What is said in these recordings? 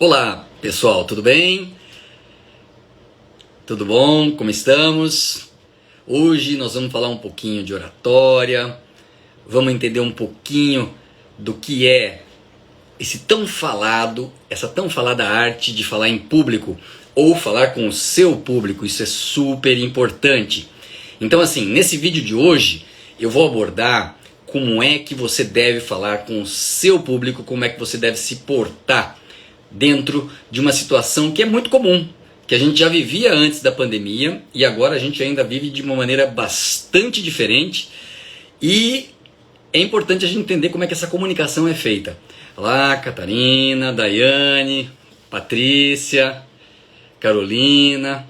Olá pessoal, tudo bem? Tudo bom? Como estamos? Hoje nós vamos falar um pouquinho de oratória, vamos entender um pouquinho do que é essa tão falada arte de falar em público ou falar com o seu público. Isso é super importante. Então assim, nesse vídeo de hoje eu vou abordar como é que você deve falar com o seu público, como é que você deve se portar dentro de uma situação que é muito comum, que a gente já vivia antes da pandemia e agora a gente ainda vive de uma maneira bastante diferente, e é importante a gente entender como é que essa comunicação é feita. Olá, Catarina, Daiane, Patrícia, Carolina,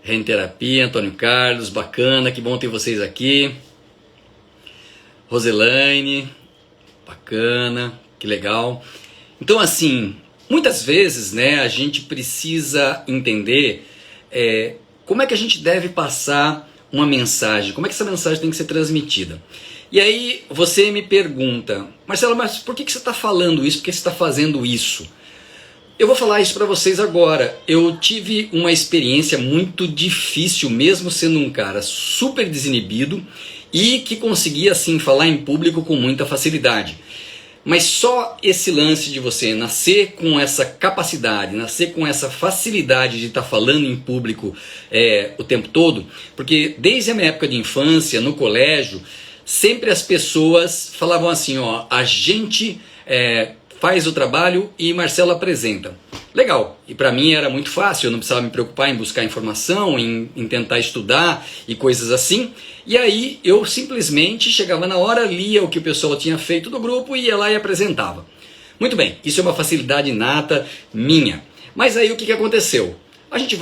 Renterapia, Antônio Carlos, bacana, que bom ter vocês aqui. Roselaine, bacana, que legal. Então assim, muitas vezes, a gente precisa entender como é que a gente deve passar uma mensagem, como é que essa mensagem tem que ser transmitida. E aí você me pergunta, Marcelo, mas por que você está falando isso? Por que você está fazendo isso? Eu vou falar isso para vocês agora. Eu tive uma experiência muito difícil, mesmo sendo um cara super desinibido e que conseguia assim falar em público com muita facilidade. Mas só esse lance de você nascer com essa capacidade, nascer com essa facilidade de estar falando em público o tempo todo, porque desde a minha época de infância, no colégio, sempre as pessoas falavam assim, ó, a gente faz o trabalho e Marcelo apresenta. Legal, e para mim era muito fácil, eu não precisava me preocupar em buscar informação, em tentar estudar e coisas assim. E aí eu simplesmente chegava na hora, lia o que o pessoal tinha feito do grupo e ia lá e apresentava. Muito bem, isso é uma facilidade inata minha. Mas aí o que aconteceu? A gente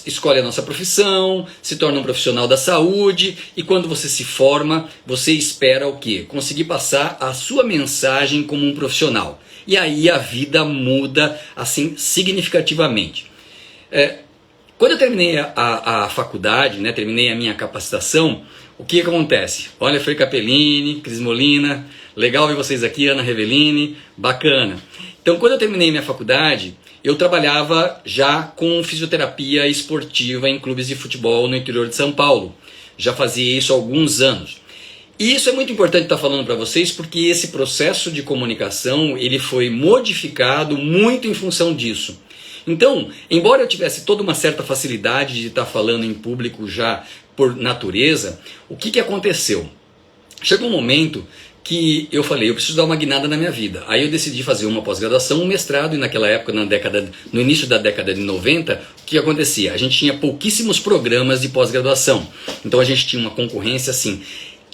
escolhe a nossa profissão, se torna um profissional da saúde, e quando você se forma, você espera o quê? Conseguir passar a sua mensagem como um profissional. E aí a vida muda assim significativamente. Quando eu terminei a faculdade, terminei a minha capacitação, o que acontece? Olha, Frei Capellini, Cris Molina, legal ver vocês aqui, Ana Reveline, bacana. Então quando eu terminei minha faculdade, eu trabalhava já com fisioterapia esportiva em clubes de futebol no interior de São Paulo. Já fazia isso há alguns anos. E isso é muito importante estar falando para vocês, porque esse processo de comunicação ele foi modificado muito em função disso. Então, embora eu tivesse toda uma certa facilidade de estar falando em público já por natureza, o que aconteceu? Chegou um momento que eu falei, eu preciso dar uma guinada na minha vida. Aí eu decidi fazer uma pós-graduação, um mestrado, e naquela época, no início da década de 90, o que acontecia? A gente tinha pouquíssimos programas de pós-graduação. Então a gente tinha uma concorrência assim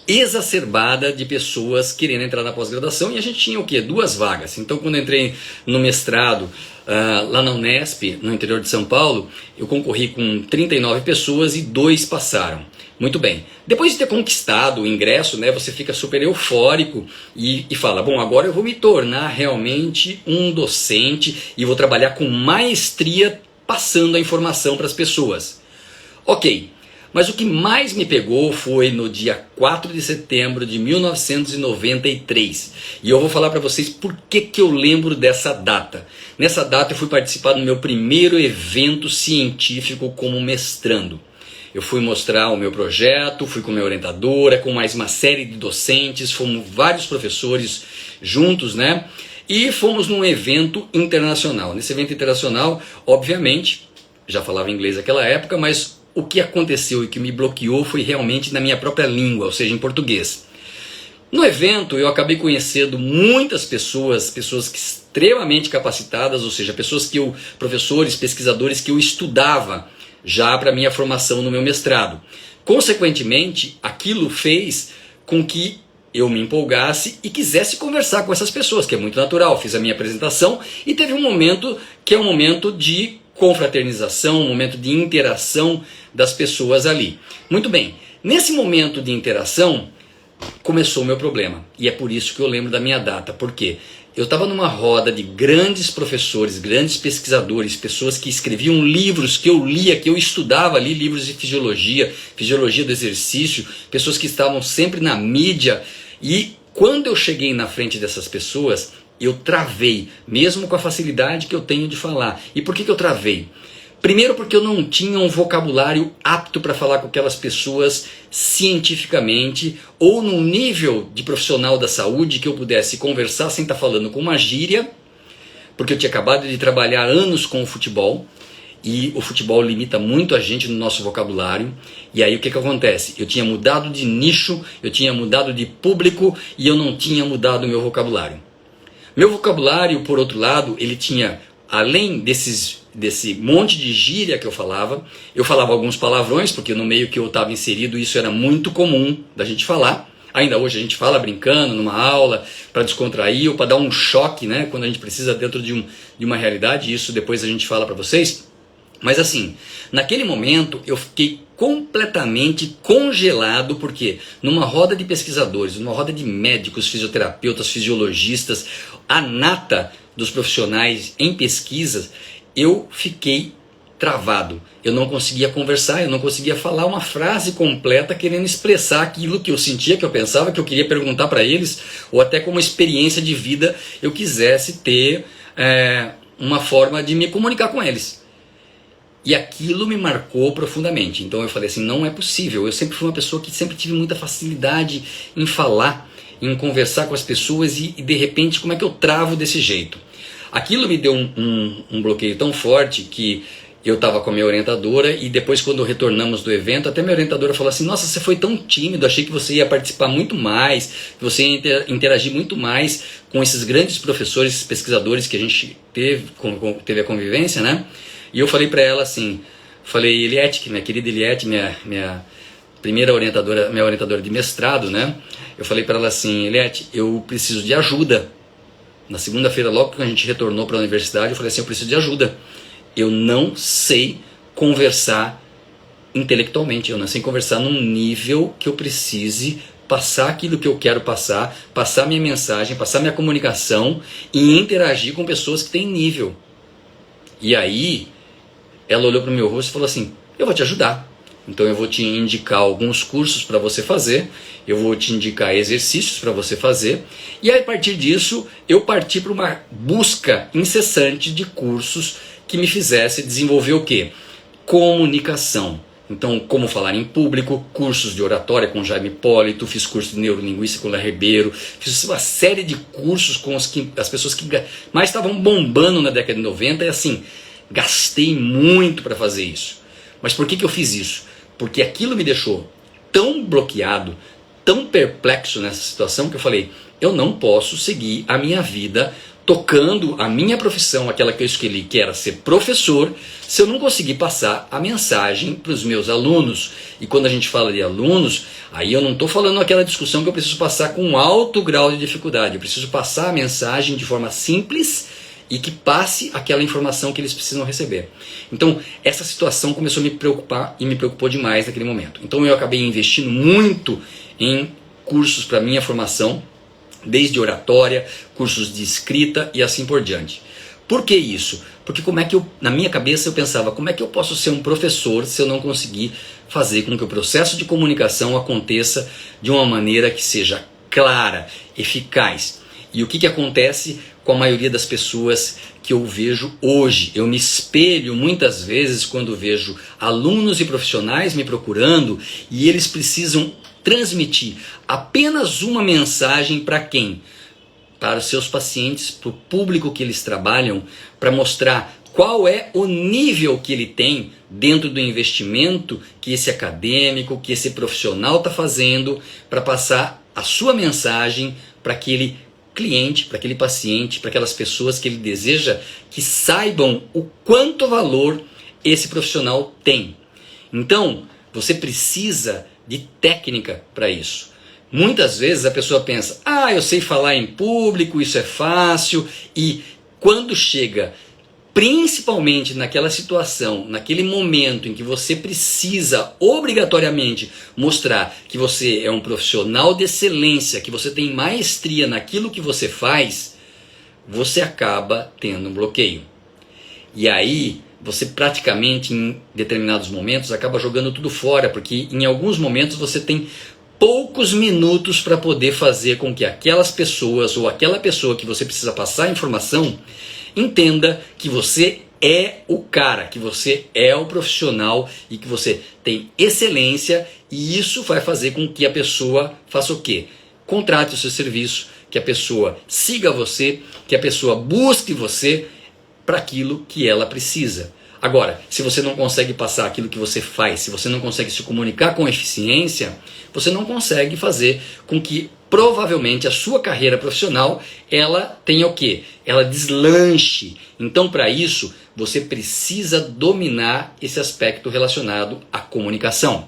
exacerbada de pessoas querendo entrar na pós-graduação, e a gente tinha o quê? 2 vagas. Então quando eu entrei no mestrado lá na Unesp, no interior de São Paulo, eu concorri com 39 pessoas e 2 passaram. Muito bem. Depois de ter conquistado o ingresso, você fica super eufórico e fala, bom, agora eu vou me tornar realmente um docente e vou trabalhar com maestria passando a informação para as pessoas. Ok. Mas o que mais me pegou foi no dia 4 de setembro de 1993. E eu vou falar para vocês por que eu lembro dessa data. Nessa data eu fui participar do meu primeiro evento científico como mestrando. Eu fui mostrar o meu projeto, fui com minha orientadora, com mais uma série de docentes, fomos vários professores juntos, E fomos num evento internacional. Nesse evento internacional, obviamente, já falava inglês naquela época, mas o que aconteceu e que me bloqueou foi realmente na minha própria língua, ou seja, em português. No evento eu acabei conhecendo muitas pessoas extremamente capacitadas, ou seja, professores, pesquisadores que eu estudava já para minha formação no meu mestrado. Consequentemente, aquilo fez com que eu me empolgasse e quisesse conversar com essas pessoas, que é muito natural. Fiz a minha apresentação e teve um momento que é um momento de confraternização, um momento de interação das pessoas ali. Muito bem, nesse momento de interação começou o meu problema, e é por isso que eu lembro da minha data, porque eu estava numa roda de grandes professores, grandes pesquisadores, pessoas que escreviam livros que eu lia, que eu estudava ali, livros de fisiologia do exercício, pessoas que estavam sempre na mídia, e quando eu cheguei na frente dessas pessoas, eu travei, mesmo com a facilidade que eu tenho de falar. E por que eu travei? Primeiro porque eu não tinha um vocabulário apto para falar com aquelas pessoas cientificamente ou num nível de profissional da saúde que eu pudesse conversar sem estar falando com uma gíria, porque eu tinha acabado de trabalhar anos com o futebol e o futebol limita muito a gente no nosso vocabulário. E aí o que acontece? Eu tinha mudado de nicho, eu tinha mudado de público e eu não tinha mudado o meu vocabulário. Meu vocabulário, por outro lado, ele tinha, além desse monte de gíria que eu falava alguns palavrões, porque no meio que eu estava inserido isso era muito comum da gente falar. Ainda hoje a gente fala brincando numa aula para descontrair ou para dar um choque, né, quando a gente precisa dentro de uma realidade. Isso depois a gente fala para vocês. Mas assim, naquele momento eu fiquei completamente congelado, porque numa roda de pesquisadores, numa roda de médicos, fisioterapeutas, fisiologistas, a nata dos profissionais em pesquisas, eu fiquei travado. Eu não conseguia conversar, eu não conseguia falar uma frase completa querendo expressar aquilo que eu sentia, que eu pensava, que eu queria perguntar para eles, ou até como experiência de vida eu quisesse ter uma forma de me comunicar com eles. E aquilo me marcou profundamente. Então eu falei assim, não é possível. Eu sempre fui uma pessoa que sempre tive muita facilidade em falar, em conversar com as pessoas e de repente como é que eu travo desse jeito? Aquilo me deu um bloqueio tão forte que eu estava com a minha orientadora e depois quando retornamos do evento, até minha orientadora falou assim, nossa, você foi tão tímido, achei que você ia participar muito mais, que você ia interagir muito mais com esses grandes professores, pesquisadores que a gente teve a convivência, né? E eu falei para ela assim, falei, Eliette, minha querida Eliette, minha primeira orientadora, minha orientadora de mestrado, né? Eu falei para ela assim, Eliette, eu preciso de ajuda. Na segunda-feira, logo que a gente retornou para a universidade, eu falei assim, eu preciso de ajuda. Eu não sei conversar intelectualmente, eu não sei conversar num nível que eu precise passar aquilo que eu quero passar minha mensagem, passar minha comunicação e interagir com pessoas que têm nível. E aí, ela olhou para o meu rosto e falou assim, eu vou te ajudar. Então eu vou te indicar alguns cursos para você fazer, eu vou te indicar exercícios para você fazer, e aí, a partir disso eu parti para uma busca incessante de cursos que me fizesse desenvolver o quê? Comunicação. Então, como falar em público, cursos de oratória com Jaime Hipólito, fiz curso de neurolinguística com Léo Ribeiro, fiz uma série de cursos com as pessoas que mais estavam bombando na década de 90 e assim, gastei muito para fazer isso. Mas por que eu fiz isso? Porque aquilo me deixou tão bloqueado, tão perplexo nessa situação que eu falei, eu não posso seguir a minha vida tocando a minha profissão, aquela que eu escolhi, que era ser professor, se eu não conseguir passar a mensagem para os meus alunos. E quando a gente fala de alunos, aí eu não estou falando aquela discussão que eu preciso passar com um alto grau de dificuldade, eu preciso passar a mensagem de forma simples e que passe aquela informação que eles precisam receber. Então, essa situação começou a me preocupar e me preocupou demais naquele momento. Então, eu acabei investindo muito em cursos para minha formação, desde oratória, cursos de escrita e assim por diante. Por que isso? Porque na minha cabeça eu pensava, como é que eu posso ser um professor se eu não conseguir fazer com que o processo de comunicação aconteça de uma maneira que seja clara, eficaz. E o que acontece com a maioria das pessoas que eu vejo hoje? Eu me espelho muitas vezes quando vejo alunos e profissionais me procurando e eles precisam transmitir apenas uma mensagem para quem? Para os seus pacientes, para o público que eles trabalham, para mostrar qual é o nível que ele tem dentro do investimento que esse acadêmico, que esse profissional está fazendo para passar a sua mensagem para aquele cliente, para aquele paciente, para aquelas pessoas que ele deseja que saibam o quanto valor esse profissional tem. Então, você precisa de técnica para isso. Muitas vezes a pessoa pensa, eu sei falar em público, isso é fácil, e quando chega, principalmente naquela situação, naquele momento em que você precisa obrigatoriamente mostrar que você é um profissional de excelência, que você tem maestria naquilo que você faz, você acaba tendo um bloqueio. E aí, você praticamente em determinados momentos acaba jogando tudo fora, porque em alguns momentos você tem poucos minutos para poder fazer com que aquelas pessoas ou aquela pessoa que você precisa passar a informação entenda que você é o cara, que você é o profissional e que você tem excelência, e isso vai fazer com que a pessoa faça o quê? Contrate o seu serviço, que a pessoa siga você, que a pessoa busque você para aquilo que ela precisa. Agora, se você não consegue passar aquilo que você faz, se você não consegue se comunicar com eficiência, você não consegue fazer com que provavelmente a sua carreira profissional ela tenha o quê? Ela deslanche. Então, para isso, você precisa dominar esse aspecto relacionado à comunicação.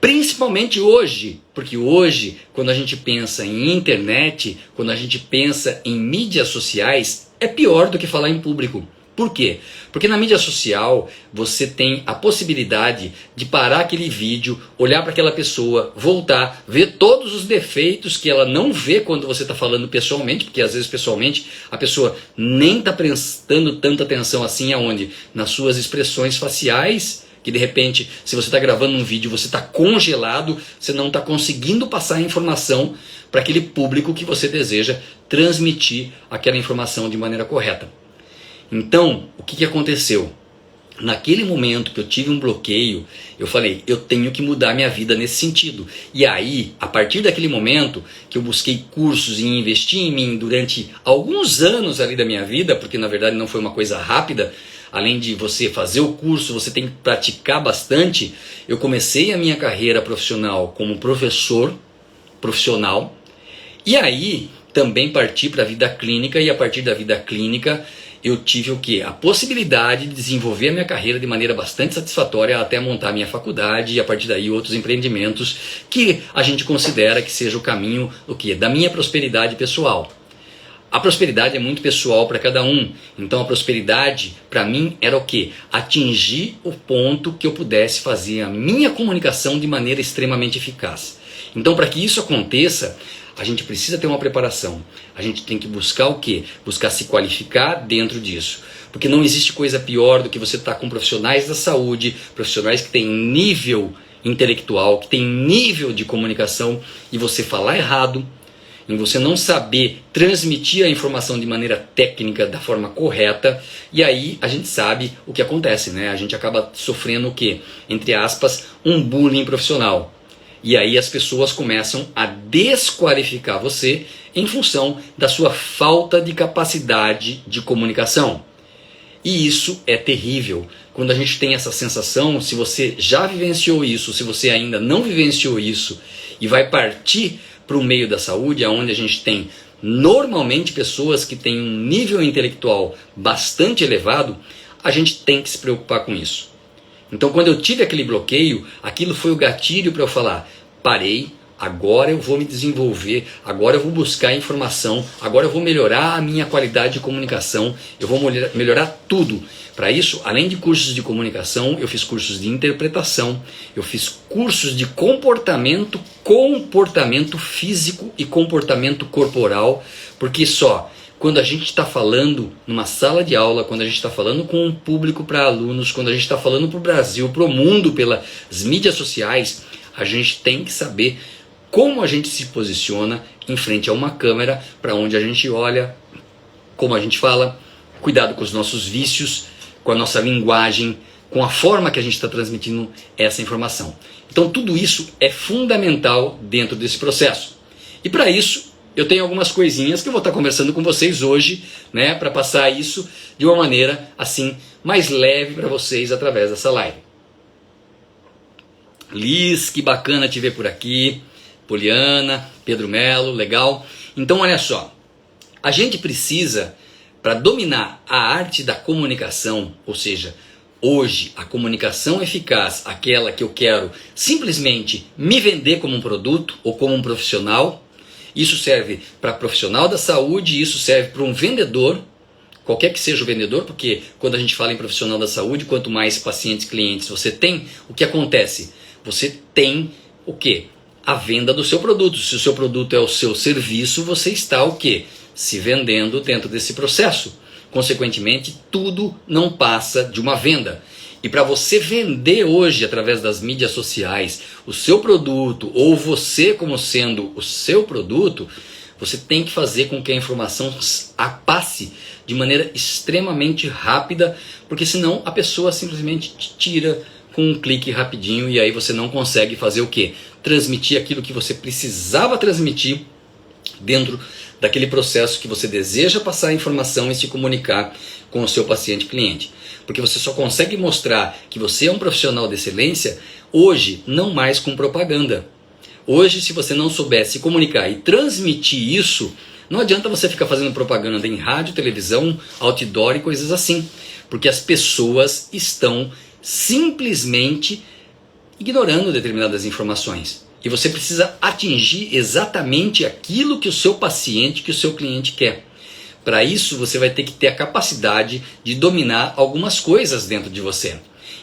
Principalmente hoje, porque hoje, quando a gente pensa em internet, quando a gente pensa em mídias sociais, é pior do que falar em público. Por quê? Porque na mídia social você tem a possibilidade de parar aquele vídeo, olhar para aquela pessoa, voltar, ver todos os defeitos que ela não vê quando você está falando pessoalmente, porque às vezes pessoalmente a pessoa nem está prestando tanta atenção assim aonde? Nas suas expressões faciais, que de repente, se você está gravando um vídeo, você está congelado, você não está conseguindo passar a informação para aquele público que você deseja transmitir aquela informação de maneira correta. Então, o que aconteceu? Naquele momento que eu tive um bloqueio, eu falei, eu tenho que mudar minha vida nesse sentido. E aí, a partir daquele momento que eu busquei cursos e investi em mim durante alguns anos ali da minha vida, porque na verdade não foi uma coisa rápida, além de você fazer o curso, você tem que praticar bastante. Eu comecei a minha carreira profissional como professor profissional, e aí também parti para a vida clínica, e a partir da vida clínica eu tive o quê? A possibilidade de desenvolver a minha carreira de maneira bastante satisfatória até montar a minha faculdade e a partir daí outros empreendimentos que a gente considera que seja o caminho do quê? Da minha prosperidade pessoal. A prosperidade é muito pessoal para cada um, então a prosperidade para mim era o quê? Atingir o ponto que eu pudesse fazer a minha comunicação de maneira extremamente eficaz. Então, para que isso aconteça, a gente precisa ter uma preparação. A gente tem que buscar o quê? Buscar se qualificar dentro disso. Porque não existe coisa pior do que você estar com profissionais da saúde, profissionais que têm nível intelectual, que têm nível de comunicação, e você falar errado, em você não saber transmitir a informação de maneira técnica, da forma correta, e aí a gente sabe o que acontece, né? A gente acaba sofrendo o quê? Entre aspas, um bullying profissional. E aí as pessoas começam a desqualificar você em função da sua falta de capacidade de comunicação. E isso é terrível. Quando a gente tem essa sensação, se você já vivenciou isso, se você ainda não vivenciou isso, e vai partir para o meio da saúde, onde a gente tem normalmente pessoas que têm um nível intelectual bastante elevado, a gente tem que se preocupar com isso. Então, quando eu tive aquele bloqueio, aquilo foi o gatilho para eu falar, parei, agora eu vou me desenvolver, agora eu vou buscar informação, agora eu vou melhorar a minha qualidade de comunicação, eu vou melhorar tudo. Para isso, além de cursos de comunicação, eu fiz cursos de interpretação, eu fiz cursos de comportamento físico e comportamento corporal, porque só quando a gente está falando numa sala de aula, quando a gente está falando com um público para alunos, quando a gente está falando para o Brasil, para o mundo, pelas mídias sociais, a gente tem que saber como a gente se posiciona em frente a uma câmera, para onde a gente olha, como a gente fala, cuidado com os nossos vícios, com a nossa linguagem, com a forma que a gente está transmitindo essa informação. Então tudo isso é fundamental dentro desse processo. E para isso, eu tenho algumas coisinhas que eu vou estar conversando com vocês hoje, né, para passar isso de uma maneira assim mais leve para vocês através dessa live. Liz, que bacana te ver por aqui. Poliana, Pedro Melo, legal. Então olha só, a gente precisa, para dominar a arte da comunicação, ou seja, hoje a comunicação eficaz, aquela que eu quero simplesmente me vender como um produto ou como um profissional. Isso serve para profissional da saúde, isso serve para um vendedor, qualquer que seja o vendedor, porque quando a gente fala em profissional da saúde, quanto mais pacientes, clientes você tem, o que acontece? Você tem o quê? A venda do seu produto. Se o seu produto é o seu serviço, você está o quê? Se vendendo dentro desse processo. Consequentemente, tudo não passa de uma venda. E para você vender hoje através das mídias sociais o seu produto, ou você como sendo o seu produto, você tem que fazer com que a informação passe de maneira extremamente rápida, porque senão a pessoa simplesmente te tira com um clique rapidinho e aí você não consegue fazer o quê? Transmitir aquilo que você precisava transmitir dentro daquele processo que você deseja passar a informação e se comunicar com o seu paciente cliente. Porque você só consegue mostrar que você é um profissional de excelência hoje, não mais com propaganda. Hoje, se você não souber se comunicar e transmitir isso, não adianta você ficar fazendo propaganda em rádio, televisão, outdoor e coisas assim. Porque as pessoas estão simplesmente ignorando determinadas informações. E você precisa atingir exatamente aquilo que o seu paciente, que o seu cliente quer. Para isso, você vai ter que ter a capacidade de dominar algumas coisas dentro de você.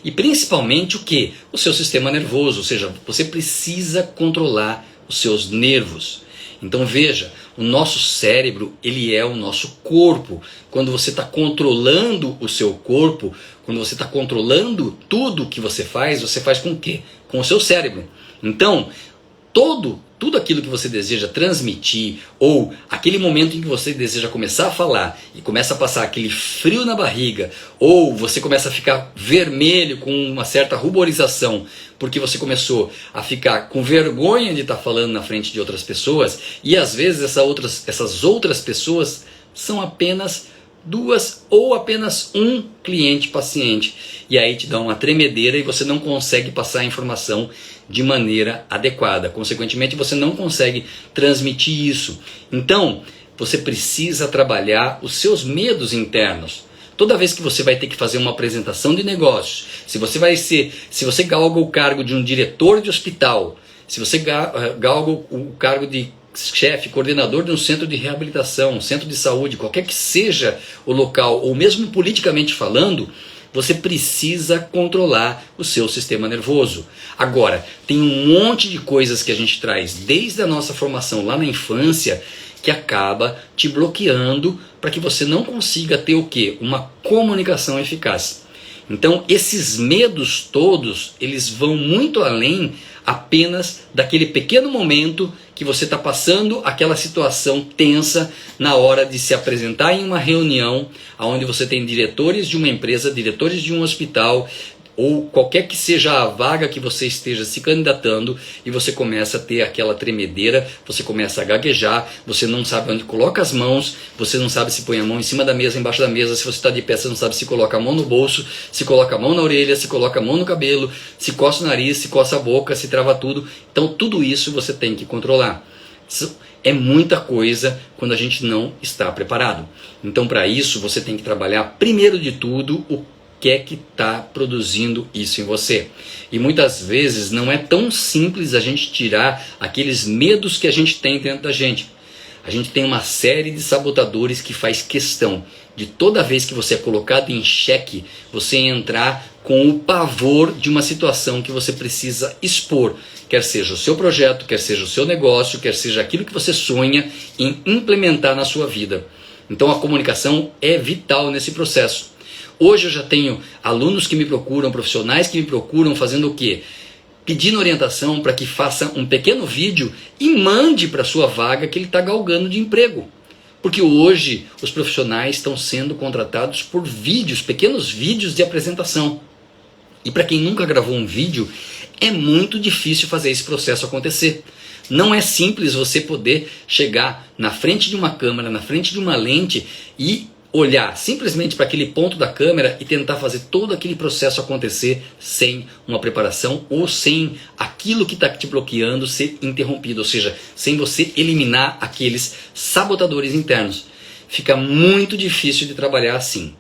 E principalmente o que? O seu sistema nervoso, ou seja, você precisa controlar os seus nervos. Então veja, o nosso cérebro, ele é o nosso corpo. Quando você está controlando o seu corpo, quando você está controlando tudo que você faz com o quê? Com o seu cérebro. Então, tudo aquilo que você deseja transmitir, ou aquele momento em que você deseja começar a falar e começa a passar aquele frio na barriga, ou você começa a ficar vermelho com uma certa ruborização, porque você começou a ficar com vergonha de estar falando na frente de outras pessoas, e às vezes essas outras pessoas são apenas duas ou apenas um cliente paciente, e aí te dá uma tremedeira e você não consegue passar a informação de maneira adequada. Consequentemente, você não consegue transmitir isso. Então, você precisa trabalhar os seus medos internos. Toda vez que você vai ter que fazer uma apresentação de negócios, se você galga o cargo de um diretor de hospital, se você galga o cargo de chefe, coordenador de um centro de reabilitação, centro de saúde, qualquer que seja o local, ou mesmo politicamente falando, você precisa controlar o seu sistema nervoso. Agora, tem um monte de coisas que a gente traz desde a nossa formação lá na infância que acaba te bloqueando para que você não consiga ter o quê? Uma comunicação eficaz. Então, esses medos todos, eles vão muito além apenas daquele pequeno momento que você está passando aquela situação tensa na hora de se apresentar em uma reunião onde você tem diretores de uma empresa, diretores de um hospital, ou qualquer que seja a vaga que você esteja se candidatando, e você começa a ter aquela tremedeira, você começa a gaguejar, você não sabe onde coloca as mãos, você não sabe se põe a mão em cima da mesa, embaixo da mesa, se você está de pé você não sabe se coloca a mão no bolso, se coloca a mão na orelha, se coloca a mão no cabelo, se coça o nariz, se coça a boca, se trava tudo. Então tudo isso você tem que controlar. Isso é muita coisa quando a gente não está preparado. Então para isso você tem que trabalhar primeiro de tudo o que é que está produzindo isso em você. E muitas vezes não é tão simples a gente tirar aqueles medos que a gente tem dentro da gente. A gente tem uma série de sabotadores que faz questão de toda vez que você é colocado em xeque, você entrar com o pavor de uma situação que você precisa expor. Quer seja o seu projeto, quer seja o seu negócio, quer seja aquilo que você sonha em implementar na sua vida. Então a comunicação é vital nesse processo. Hoje eu já tenho alunos que me procuram, profissionais que me procuram fazendo o quê? Pedindo orientação para que faça um pequeno vídeo e mande para a sua vaga que ele está galgando de emprego. Porque hoje os profissionais estão sendo contratados por vídeos, pequenos vídeos de apresentação. E para quem nunca gravou um vídeo, é muito difícil fazer esse processo acontecer. Não é simples você poder chegar na frente de uma câmera, na frente de uma lente e olhar simplesmente para aquele ponto da câmera e tentar fazer todo aquele processo acontecer sem uma preparação ou sem aquilo que está te bloqueando ser interrompido, ou seja, sem você eliminar aqueles sabotadores internos. Fica muito difícil de trabalhar assim.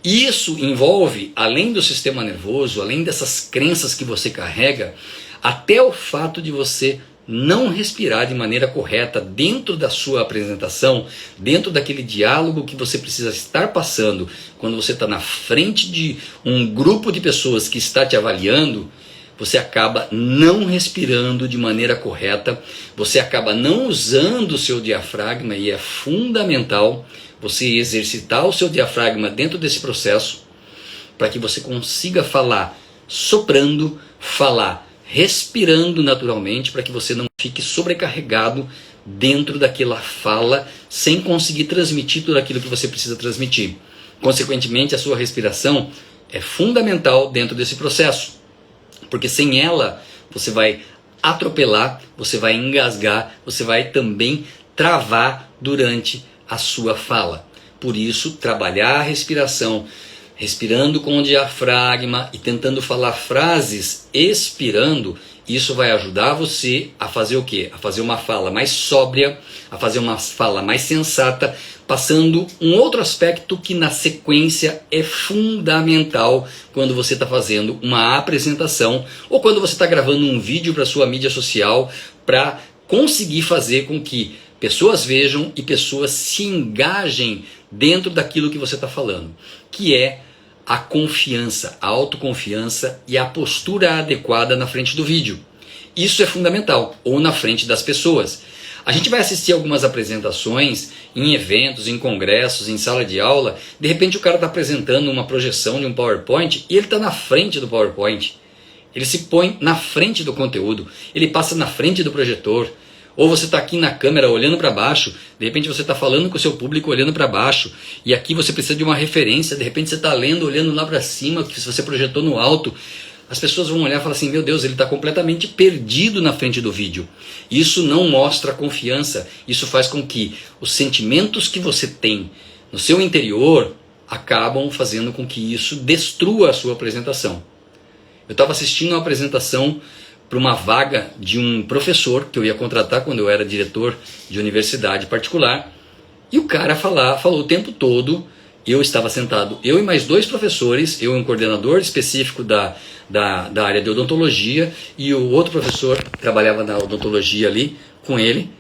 Isso envolve, além do sistema nervoso, além dessas crenças que você carrega, até o fato de você não respirar de maneira correta dentro da sua apresentação, dentro daquele diálogo que você precisa estar passando quando você está na frente de um grupo de pessoas que está te avaliando. Você acaba não respirando de maneira correta, você acaba não usando o seu diafragma, e é fundamental você exercitar o seu diafragma dentro desse processo, para que você consiga falar soprando, falar respirando naturalmente, para que você não fique sobrecarregado dentro daquela fala, sem conseguir transmitir tudo aquilo que você precisa transmitir. Consequentemente, a sua respiração é fundamental dentro desse processo, porque sem ela você vai atropelar, você vai engasgar, você vai também travar durante a sua fala. Por isso, trabalhar a respiração, respirando com o diafragma e tentando falar frases expirando, isso vai ajudar você a fazer o quê? A fazer uma fala mais sóbria, a fazer uma fala mais sensata, passando um outro aspecto que na sequência é fundamental quando você está fazendo uma apresentação ou quando você está gravando um vídeo para sua mídia social, para conseguir fazer com que pessoas vejam e pessoas se engajem dentro daquilo que você está falando, que é a confiança, a autoconfiança e a postura adequada na frente do vídeo. Isso é fundamental, ou na frente das pessoas. A gente vai assistir algumas apresentações em eventos, em congressos, em sala de aula. De repente o cara está apresentando uma projeção de um PowerPoint e ele está na frente do PowerPoint. Ele se põe na frente do conteúdo, ele passa na frente do projetor. Ou você está aqui na câmera olhando para baixo, de repente você está falando com o seu público olhando para baixo, e aqui você precisa de uma referência, de repente você está lendo, olhando lá para cima, que se você projetou no alto, as pessoas vão olhar e falar assim, meu Deus, ele está completamente perdido na frente do vídeo. Isso não mostra confiança, isso faz com que os sentimentos que você tem no seu interior acabam fazendo com que isso destrua a sua apresentação. Eu estava assistindo uma apresentação para uma vaga de um professor que eu ia contratar quando eu era diretor de universidade particular, e o cara falou o tempo todo. Eu estava sentado, eu e mais 2 professores, eu e um coordenador específico da área de odontologia, e o outro professor trabalhava na odontologia ali com ele.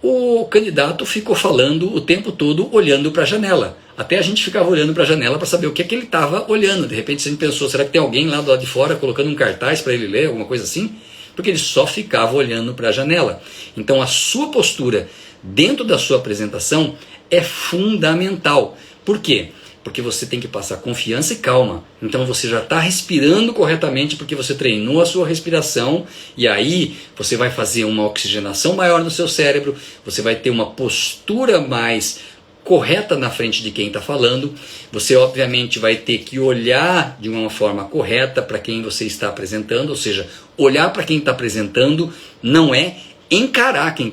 O candidato ficou falando o tempo todo olhando para a janela. Até a gente ficava olhando para a janela para saber o que é que ele estava olhando. De repente a gente pensou, será que tem alguém lá do lado de fora colocando um cartaz para ele ler, alguma coisa assim? Porque ele só ficava olhando para a janela. Então a sua postura dentro da sua apresentação é fundamental. Por quê? Porque você tem que passar confiança e calma. Então você já está respirando corretamente porque você treinou a sua respiração, e aí você vai fazer uma oxigenação maior no seu cérebro, você vai ter uma postura mais correta na frente de quem está falando, você obviamente vai ter que olhar de uma forma correta para quem você está apresentando, ou seja, olhar para quem está apresentando não é encarar quem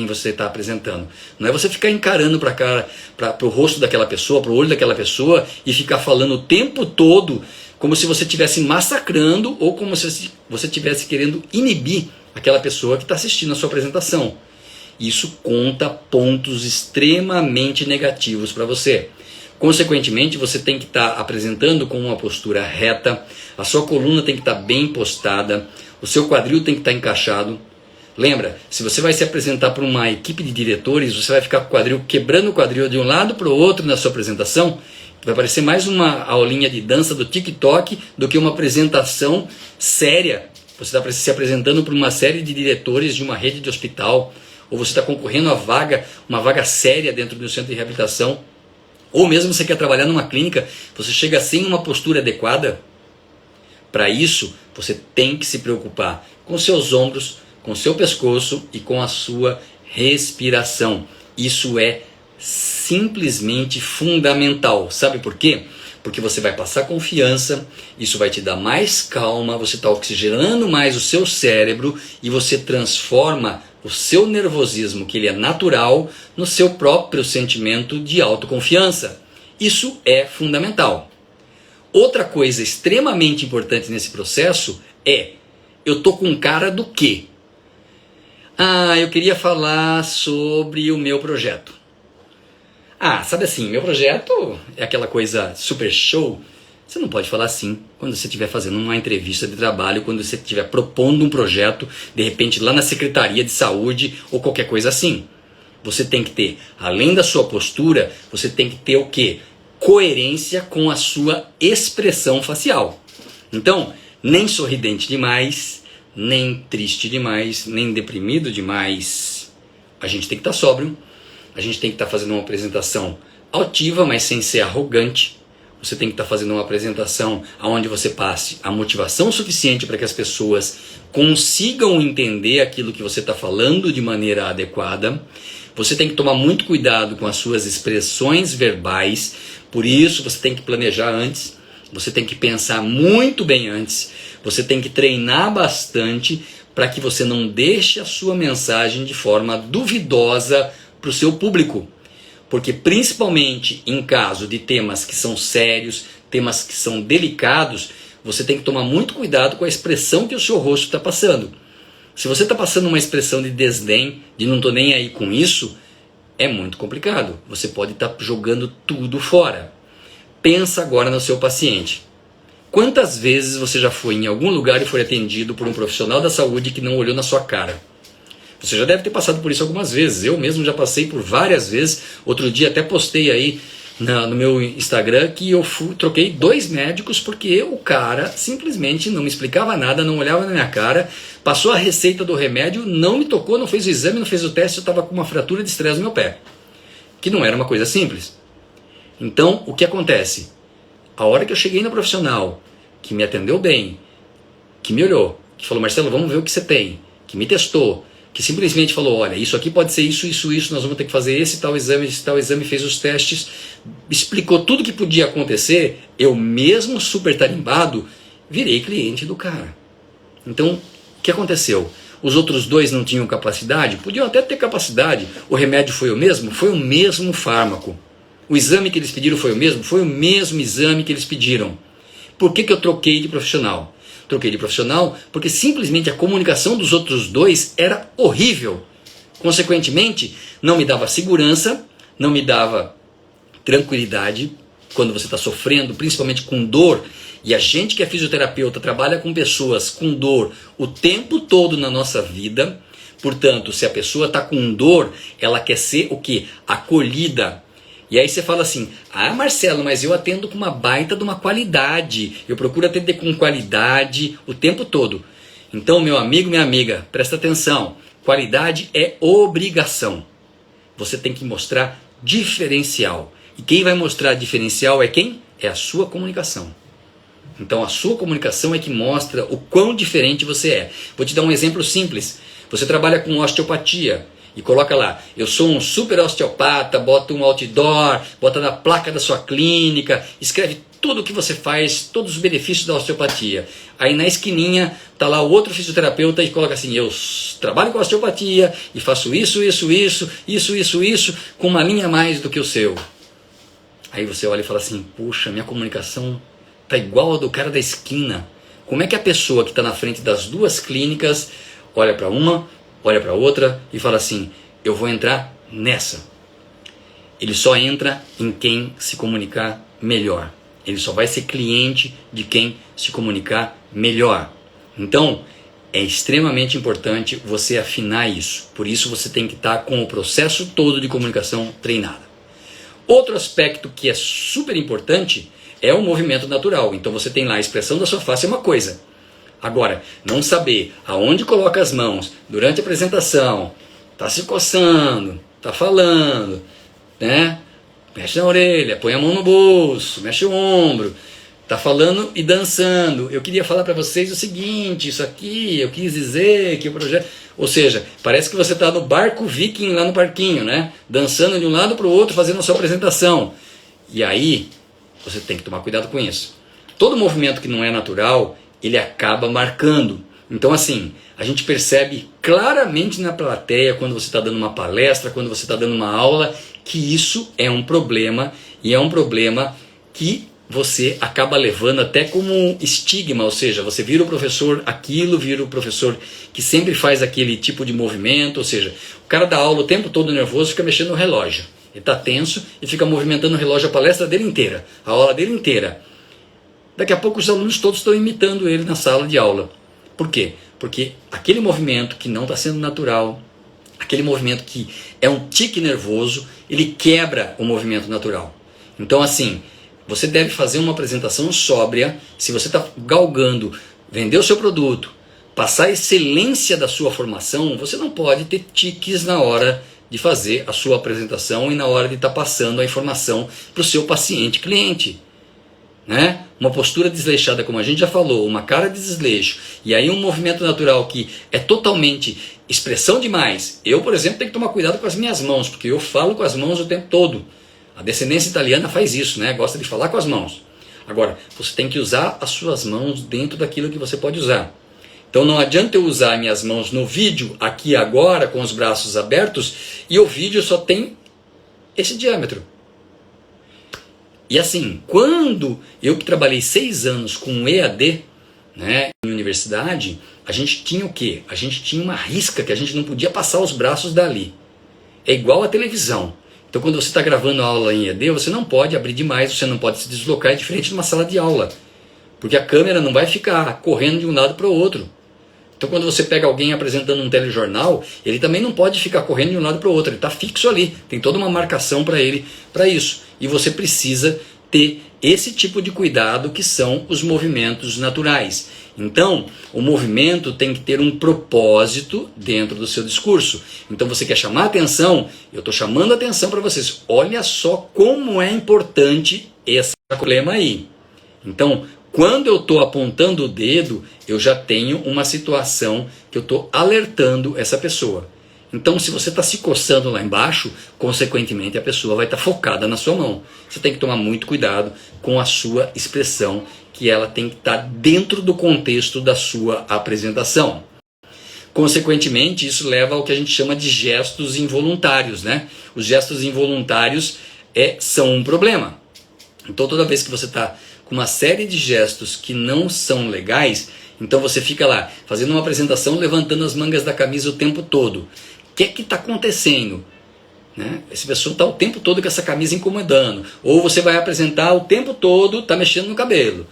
você está apresentando. Não é você ficar encarando para o rosto daquela pessoa, para o olho daquela pessoa e ficar falando o tempo todo como se você estivesse massacrando ou como se você estivesse querendo inibir aquela pessoa que está assistindo a sua apresentação. Isso conta pontos extremamente negativos para você. Consequentemente, você tem que estar apresentando com uma postura reta, a sua coluna tem que estar bem postada, o seu quadril tem que estar encaixado. Lembra, se você vai se apresentar para uma equipe de diretores, você vai ficar com o quadril, quebrando o quadril de um lado para o outro na sua apresentação, vai parecer mais uma aulinha de dança do TikTok do que uma apresentação séria. Você está se apresentando para uma série de diretores de uma rede de hospital, ou você está concorrendo a uma vaga séria dentro do centro de reabilitação, ou mesmo você quer trabalhar numa clínica, você chega sem uma postura adequada. Para isso, você tem que se preocupar com seus ombros, com seu pescoço e com a sua respiração. Isso é simplesmente fundamental. Sabe por quê? Porque você vai passar confiança, isso vai te dar mais calma, você está oxigenando mais o seu cérebro e você transforma o seu nervosismo, que ele é natural, no seu próprio sentimento de autoconfiança. Isso é fundamental. Outra coisa extremamente importante nesse processo é, eu tô com cara do quê? Eu queria falar sobre o meu projeto. Sabe assim, meu projeto é aquela coisa super show. Você não pode falar assim quando você estiver fazendo uma entrevista de trabalho, quando você estiver propondo um projeto, de repente lá na Secretaria de Saúde ou qualquer coisa assim. Você tem que ter, além da sua postura, você tem que ter o quê? Coerência com a sua expressão facial. Então, nem sorridente demais, nem triste demais, nem deprimido demais. A gente tem que estar sóbrio, a gente tem que estar fazendo uma apresentação altiva, mas sem ser arrogante. O você tem que estar fazendo uma apresentação onde você passe a motivação suficiente para que as pessoas consigam entender aquilo que você está falando de maneira adequada. Você tem que tomar muito cuidado com as suas expressões verbais, por isso você tem que planejar antes, você tem que pensar muito bem antes, você tem que treinar bastante para que você não deixe a sua mensagem de forma duvidosa para o seu público. Porque principalmente em caso de temas que são sérios, temas que são delicados, você tem que tomar muito cuidado com a expressão que o seu rosto está passando. Se você está passando uma expressão de desdém, de não estou nem aí com isso, é muito complicado. Você pode estar jogando tudo fora. Pensa agora no seu paciente. Quantas vezes você já foi em algum lugar e foi atendido por um profissional da saúde que não olhou na sua cara? Você já deve ter passado por isso algumas vezes. Eu mesmo já passei por várias vezes. Outro dia até postei aí no meu Instagram que eu troquei 2 médicos porque o cara simplesmente não me explicava nada, não olhava na minha cara, passou a receita do remédio, não me tocou, não fez o exame, não fez o teste, eu estava com uma fratura de estresse no meu pé. Que não era uma coisa simples. Então, o que acontece? A hora que eu cheguei no profissional, que me atendeu bem, que me olhou, que falou, Marcelo, vamos ver o que você tem, que me testou, que simplesmente falou, olha, isso aqui pode ser isso, nós vamos ter que fazer esse tal exame, fez os testes, explicou tudo que podia acontecer, eu mesmo super tarimbado, virei cliente do cara. Então, o que aconteceu? Os outros 2 não tinham capacidade? Podiam até ter capacidade. O remédio foi o mesmo? Foi o mesmo fármaco. O exame que eles pediram foi o mesmo? Foi o mesmo exame que eles pediram. Por que eu troquei de profissional? Troquei de profissional porque simplesmente a comunicação dos outros 2 era horrível. Consequentemente, não me dava segurança, não me dava tranquilidade quando você está sofrendo, principalmente com dor. E a gente que é fisioterapeuta trabalha com pessoas com dor o tempo todo na nossa vida. Portanto, se a pessoa está com dor, ela quer ser o quê? Acolhida. E aí você fala assim, ah Marcelo, mas eu atendo com uma baita de uma qualidade, eu procuro atender com qualidade o tempo todo. Então meu amigo, minha amiga, presta atenção, qualidade é obrigação. Você tem que mostrar diferencial. E quem vai mostrar diferencial é quem? É a sua comunicação. Então a sua comunicação é que mostra o quão diferente você é. Vou te dar um exemplo simples, você trabalha com osteopatia. E coloca lá, eu sou um super osteopata, bota um outdoor, bota na placa da sua clínica, escreve tudo o que você faz, todos os benefícios da osteopatia. Aí na esquininha tá lá o outro fisioterapeuta e coloca assim, eu trabalho com osteopatia e faço isso, com uma linha a mais do que o seu. Aí você olha e fala assim, puxa, minha comunicação tá igual a do cara da esquina. Como é que a pessoa que está na frente das 2 clínicas olha para uma, olha para outra e fala assim, eu vou entrar nessa. Ele só entra em quem se comunicar melhor. Ele só vai ser cliente de quem se comunicar melhor. Então, é extremamente importante você afinar isso. Por isso você tem que estar com o processo todo de comunicação treinado. Outro aspecto que é super importante é o movimento natural. Então você tem lá a expressão da sua face é uma coisa. Agora, não saber aonde coloca as mãos durante a apresentação, está se coçando, está falando, né? Mexe na orelha, põe a mão no bolso, mexe o ombro, está falando e dançando. Eu queria falar para vocês o seguinte, isso aqui, eu quis dizer que o projeto... Ou seja, parece que você está no barco viking lá no parquinho, né? Dançando de um lado para o outro, fazendo a sua apresentação. E aí, você tem que tomar cuidado com isso. Todo movimento que não é natural, ele acaba marcando. Então assim, a gente percebe claramente na plateia, quando você está dando uma palestra, quando você está dando uma aula, que isso é um problema, e é um problema que você acaba levando até como um estigma, ou seja, você vira o professor aquilo, vira o professor que sempre faz aquele tipo de movimento, ou seja, o cara dá aula o tempo todo nervoso, fica mexendo no relógio, ele está tenso e fica movimentando o relógio a palestra dele inteira, a aula dele inteira. Daqui a pouco os alunos todos estão imitando ele na sala de aula. Por quê? Porque aquele movimento que não está sendo natural, aquele movimento que é um tique nervoso, ele quebra o movimento natural. Então assim, você deve fazer uma apresentação sóbria. Se você está galgando vender o seu produto, passar a excelência da sua formação, você não pode ter tiques na hora de fazer a sua apresentação e na hora de estar passando a informação para o seu paciente cliente. né? Uma postura desleixada, como a gente já falou, uma cara de desleixo, e aí um movimento natural que é totalmente expressão demais. Eu, por exemplo, tenho que tomar cuidado com as minhas mãos, porque eu falo com as mãos o tempo todo. A descendência italiana faz isso, né? Gosta de falar com as mãos. Agora, você tem que usar as suas mãos dentro daquilo que você pode usar. Então não adianta eu usar minhas mãos no vídeo, aqui agora, com os braços abertos, e o vídeo só tem esse diâmetro. E assim, quando eu que trabalhei 6 anos com EAD, né, em universidade, a gente tinha o quê? A gente tinha uma risca que a gente não podia passar os braços dali. É igual a televisão. Então quando você está gravando a aula em EAD, você não pode abrir demais, você não pode se deslocar, é diferente de uma sala de aula. Porque a câmera não vai ficar correndo de um lado para o outro. Então quando você pega alguém apresentando um telejornal, ele também não pode ficar correndo de um lado para o outro, ele está fixo ali, tem toda uma marcação para ele, para isso. E você precisa ter esse tipo de cuidado que são os movimentos naturais. Então, o movimento tem que ter um propósito dentro do seu discurso. Então você quer chamar atenção, eu estou chamando atenção para vocês. Olha só como é importante esse problema aí. Então, quando eu estou apontando o dedo, eu já tenho uma situação que eu estou alertando essa pessoa. Então, se você está se coçando lá embaixo, consequentemente a pessoa vai estar focada na sua mão. Você tem que tomar muito cuidado com a sua expressão, que ela tem que estar dentro do contexto da sua apresentação. Consequentemente, isso leva ao que a gente chama de gestos involuntários, né? Os gestos involuntários são um problema. Então, toda vez que você está com uma série de gestos que não são legais, então você fica lá fazendo uma apresentação, levantando as mangas da camisa o tempo todo. O que é que está acontecendo? Né? Essa pessoa está o tempo todo com essa camisa incomodando. Ou você vai apresentar o tempo todo, está mexendo no cabelo.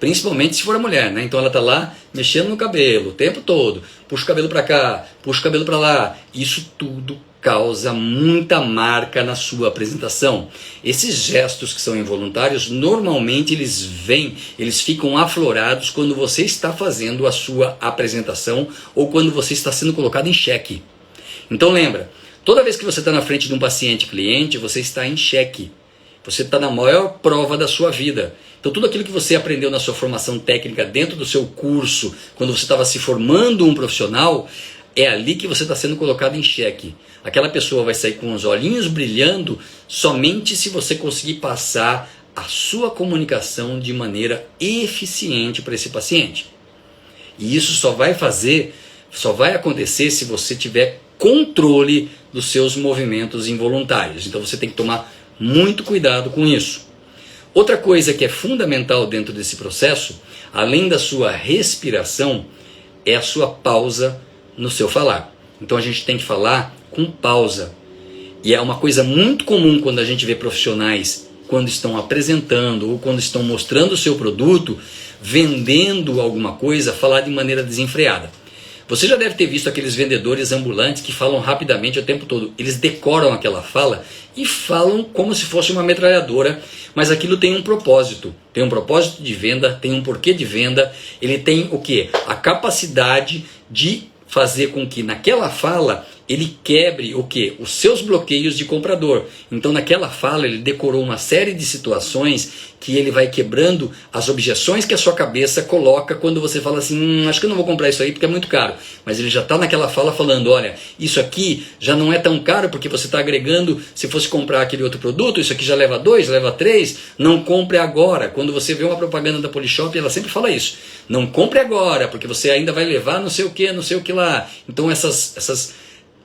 Principalmente se for a mulher, né? Então ela está lá mexendo no cabelo o tempo todo. Puxa o cabelo para cá, puxa o cabelo para lá. Isso tudo causa muita marca na sua apresentação. Esses gestos que são involuntários, normalmente eles ficam aflorados quando você está fazendo a sua apresentação ou quando você está sendo colocado em xeque. Então lembra, toda vez que você está na frente de um paciente cliente, você está em xeque. Você está na maior prova da sua vida. Então tudo aquilo que você aprendeu na sua formação técnica dentro do seu curso, quando você estava se formando um profissional, é ali que você está sendo colocado em xeque. Aquela pessoa vai sair com os olhinhos brilhando somente se você conseguir passar a sua comunicação de maneira eficiente para esse paciente. E isso só vai acontecer se você tiver controle dos seus movimentos involuntários. Então você tem que tomar muito cuidado com isso. Outra coisa que é fundamental dentro desse processo, além da sua respiração, é a sua pausa no seu falar. Então a gente tem que falar com pausa. E é uma coisa muito comum quando a gente vê profissionais, quando estão apresentando ou quando estão mostrando o seu produto, vendendo alguma coisa, falar de maneira desenfreada. Você já deve ter visto aqueles vendedores ambulantes que falam rapidamente o tempo todo. Eles decoram aquela fala e falam como se fosse uma metralhadora, mas aquilo tem um propósito. Tem um propósito de venda, tem um porquê de venda. Ele tem o quê? A capacidade de fazer com que naquela fala ele quebre o quê? Os seus bloqueios de comprador. Então naquela fala ele decorou uma série de situações que ele vai quebrando as objeções que a sua cabeça coloca quando você fala assim, acho que eu não vou comprar isso aí porque é muito caro. Mas ele já está naquela fala falando, olha, isso aqui já não é tão caro porque você está agregando, se fosse comprar aquele outro produto, isso aqui já leva 2, leva 3, não compre agora. Quando você vê uma propaganda da Polishop, ela sempre fala isso. Não compre agora, porque você ainda vai levar não sei o que lá. Então essas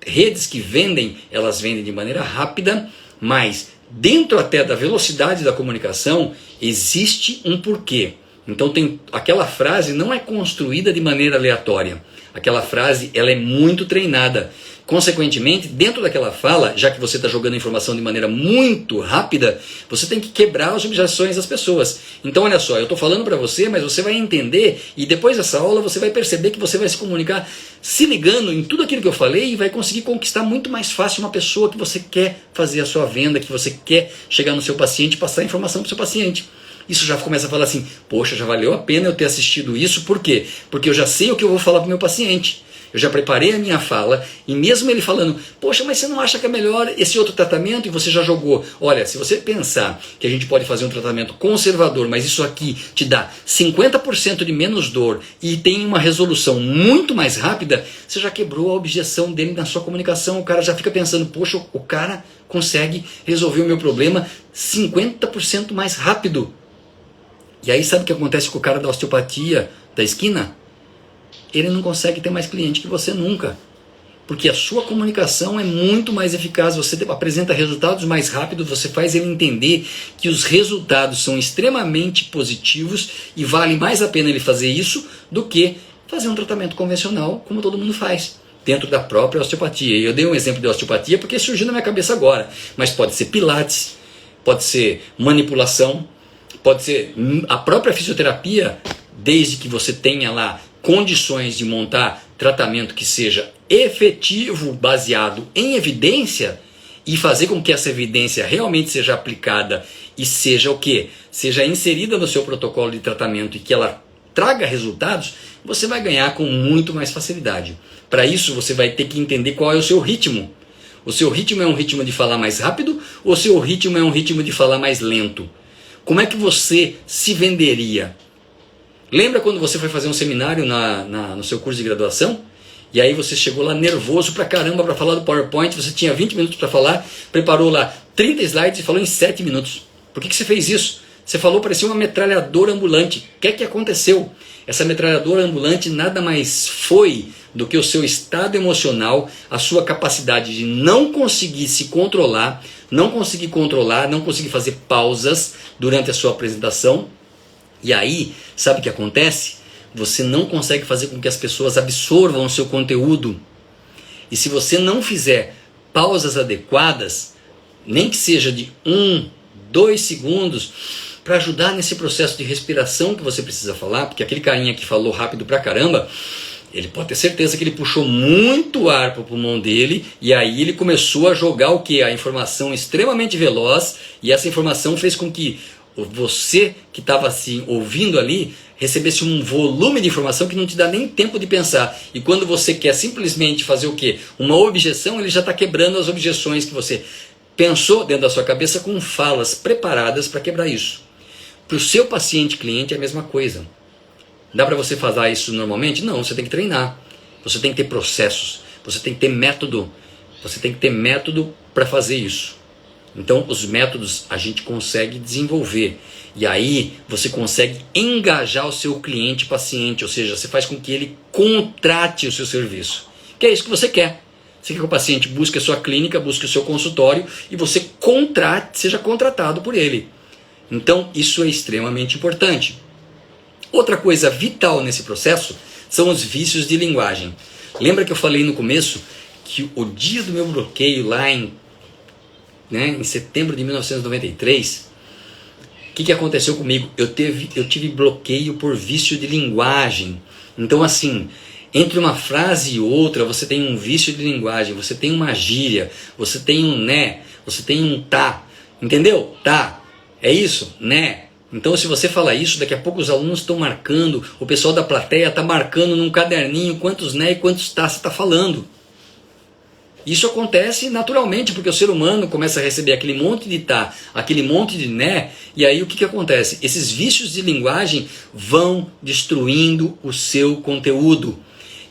redes que vendem, elas vendem de maneira rápida, mas dentro até da velocidade da comunicação, existe um porquê. Então aquela frase não é construída de maneira aleatória. Aquela frase ela é muito treinada. Consequentemente, dentro daquela fala, já que você está jogando informação de maneira muito rápida, você tem que quebrar as objeções das pessoas. Então olha só, eu estou falando para você, mas você vai entender e depois dessa aula você vai perceber que você vai se comunicar se ligando em tudo aquilo que eu falei e vai conseguir conquistar muito mais fácil uma pessoa que você quer fazer a sua venda, que você quer chegar no seu paciente e passar a informação para o seu paciente. Isso já começa a falar assim, poxa, já valeu a pena eu ter assistido isso, por quê? Porque eu já sei o que eu vou falar para o meu paciente. Eu já preparei a minha fala, e mesmo ele falando, poxa, mas você não acha que é melhor esse outro tratamento? E você já jogou. Olha, se você pensar que a gente pode fazer um tratamento conservador, mas isso aqui te dá 50% de menos dor e tem uma resolução muito mais rápida, você já quebrou a objeção dele na sua comunicação. O cara já fica pensando, poxa, o cara consegue resolver o meu problema 50% mais rápido. E aí sabe o que acontece com o cara da osteopatia da esquina? Ele não consegue ter mais cliente que você nunca. Porque a sua comunicação é muito mais eficaz, você apresenta resultados mais rápido, você faz ele entender que os resultados são extremamente positivos e vale mais a pena ele fazer isso do que fazer um tratamento convencional, como todo mundo faz, dentro da própria osteopatia. E eu dei um exemplo de osteopatia porque surgiu na minha cabeça agora, mas pode ser pilates, pode ser manipulação, pode ser a própria fisioterapia, desde que você tenha lá condições de montar tratamento que seja efetivo, baseado em evidência, e fazer com que essa evidência realmente seja aplicada e seja o quê? Seja inserida no seu protocolo de tratamento e que ela traga resultados, você vai ganhar com muito mais facilidade. Para isso você vai ter que entender qual é o seu ritmo. O seu ritmo é um ritmo de falar mais rápido ou o seu ritmo é um ritmo de falar mais lento? Como é que você se venderia? Lembra quando você foi fazer um seminário no seu curso de graduação? E aí você chegou lá nervoso pra caramba para falar do PowerPoint, você tinha 20 minutos para falar, preparou lá 30 slides e falou em 7 minutos. Por que você fez isso? Você falou, parecia uma metralhadora ambulante. O que é que aconteceu? Essa metralhadora ambulante nada mais foi do que o seu estado emocional, a sua capacidade de não conseguir se controlar, não conseguir fazer pausas durante a sua apresentação. E aí, sabe o que acontece? Você não consegue fazer com que as pessoas absorvam o seu conteúdo. E se você não fizer pausas adequadas, nem que seja de 1, 2 segundos, para ajudar nesse processo de respiração que você precisa falar, porque aquele carinha que falou rápido pra caramba, ele pode ter certeza que ele puxou muito ar para o pulmão dele, e aí ele começou a jogar o que? A informação extremamente veloz, e essa informação fez com que você que estava assim ouvindo ali recebesse um volume de informação que não te dá nem tempo de pensar. E quando você quer simplesmente fazer o quê? Uma objeção, ele já está quebrando as objeções que você pensou dentro da sua cabeça com falas preparadas para quebrar isso. Para o seu paciente cliente é a mesma coisa. Dá para você fazer isso normalmente? Não, você tem que treinar. Você tem que ter processos. Você tem que ter método. Você tem que ter método para fazer isso. Então, os métodos a gente consegue desenvolver. E aí, você consegue engajar o seu cliente paciente. Ou seja, você faz com que ele contrate o seu serviço. Que é isso que você quer. Você quer que o paciente busque a sua clínica, busque o seu consultório e você seja contratado por ele. Então, isso é extremamente importante. Outra coisa vital nesse processo são os vícios de linguagem. Lembra que eu falei no começo que o dia do meu bloqueio lá em setembro de 1993, o que aconteceu comigo? Eu tive bloqueio por vício de linguagem. Então assim, entre uma frase e outra você tem um vício de linguagem, você tem uma gíria, você tem um né, você tem um tá, entendeu? Tá, é isso, né? Então se você fala isso, daqui a pouco os alunos estão marcando, o pessoal da plateia está marcando num caderninho quantos né e quantos tá você está falando. Isso acontece naturalmente, porque o ser humano começa a receber aquele monte de tá, aquele monte de né, e aí o que acontece? Esses vícios de linguagem vão destruindo o seu conteúdo.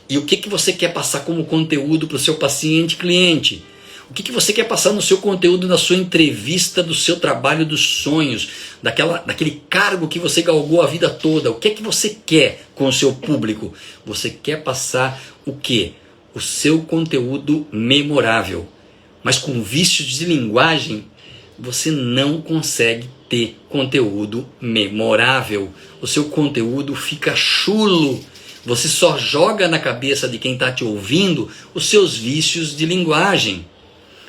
E o que você quer passar como conteúdo para o seu paciente cliente? O que você quer passar no seu conteúdo, na sua entrevista do seu trabalho dos sonhos, daquele cargo que você galgou a vida toda? O que você quer com o seu público? Você quer passar o quê? O seu conteúdo memorável. Mas com vícios de linguagem, você não consegue ter conteúdo memorável. O seu conteúdo fica chulo. Você só joga na cabeça de quem está te ouvindo os seus vícios de linguagem.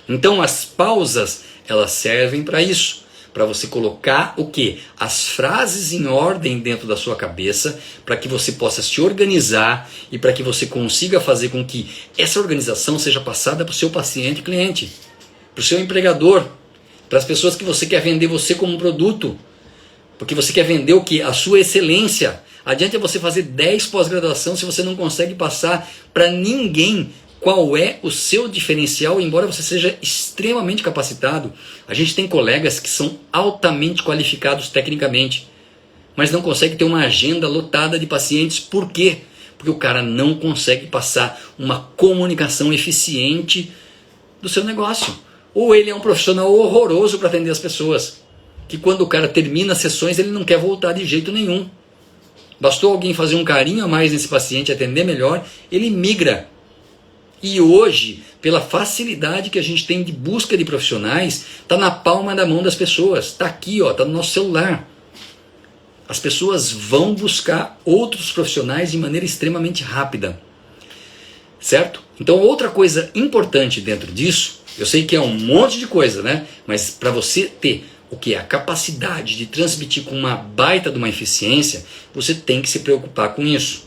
Então as pausas, elas servem para isso. Para você colocar o quê? As frases em ordem dentro da sua cabeça, para que você possa se organizar e para que você consiga fazer com que essa organização seja passada para o seu paciente cliente, para o seu empregador, para as pessoas que você quer vender você como um produto, porque você quer vender o quê? A sua excelência. Adianta você fazer 10 pós-graduação se você não consegue passar para ninguém qual é o seu diferencial, embora você seja extremamente capacitado. A gente tem colegas que são altamente qualificados tecnicamente, mas não consegue ter uma agenda lotada de pacientes. Por quê? Porque o cara não consegue passar uma comunicação eficiente do seu negócio. Ou ele é um profissional horroroso para atender as pessoas, que quando o cara termina as sessões ele não quer voltar de jeito nenhum. Bastou alguém fazer um carinho a mais nesse paciente, atender melhor, ele migra. E hoje, pela facilidade que a gente tem de busca de profissionais, está na palma da mão das pessoas, está aqui, está no nosso celular. As pessoas vão buscar outros profissionais de maneira extremamente rápida, certo? Então outra coisa importante dentro disso, eu sei que é um monte de coisa, né? Mas para você ter o que é a capacidade de transmitir com uma baita de uma eficiência, você tem que se preocupar com isso.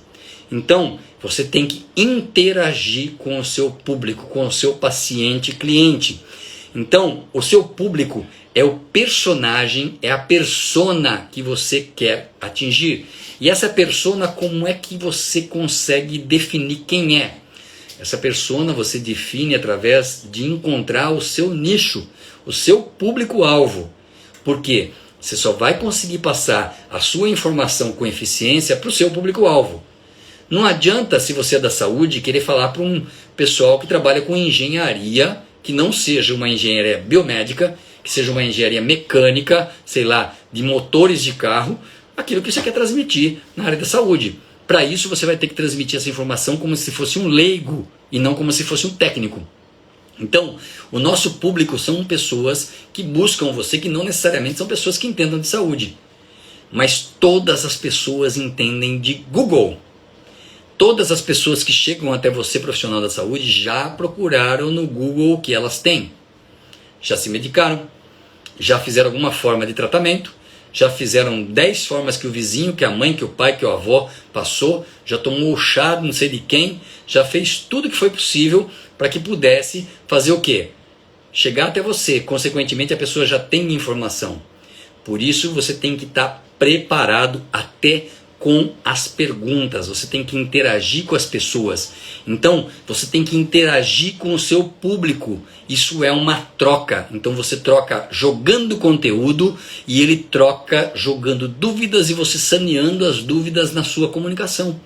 Então, você tem que interagir com o seu público, com o seu paciente, cliente. Então, o seu público é o personagem, é a persona que você quer atingir. E essa persona, como é que você consegue definir quem é? Essa persona você define através de encontrar o seu nicho, o seu público-alvo. Por quê? Você só vai conseguir passar a sua informação com eficiência para o seu público-alvo. Não adianta, se você é da saúde, querer falar para um pessoal que trabalha com engenharia, que não seja uma engenharia biomédica, que seja uma engenharia mecânica, sei lá, de motores de carro, aquilo que você quer transmitir na área da saúde. Para isso você vai ter que transmitir essa informação como se fosse um leigo e não como se fosse um técnico. Então, o nosso público são pessoas que buscam você, que não necessariamente são pessoas que entendam de saúde. Mas todas as pessoas entendem de Google. Todas as pessoas que chegam até você, profissional da saúde, já procuraram no Google o que elas têm. Já se medicaram, já fizeram alguma forma de tratamento, já fizeram 10 formas que o vizinho, que a mãe, que o pai, que o avô passou, já tomou o chá não sei de quem, já fez tudo que foi possível para que pudesse fazer o quê? Chegar até você. Consequentemente, a pessoa já tem informação. Por isso, você tem que estar preparado até com as perguntas, você tem que interagir com as pessoas. Então, você tem que interagir com o seu público. Isso é uma troca. Então, você troca jogando conteúdo e ele troca jogando dúvidas e você saneando as dúvidas na sua comunicação.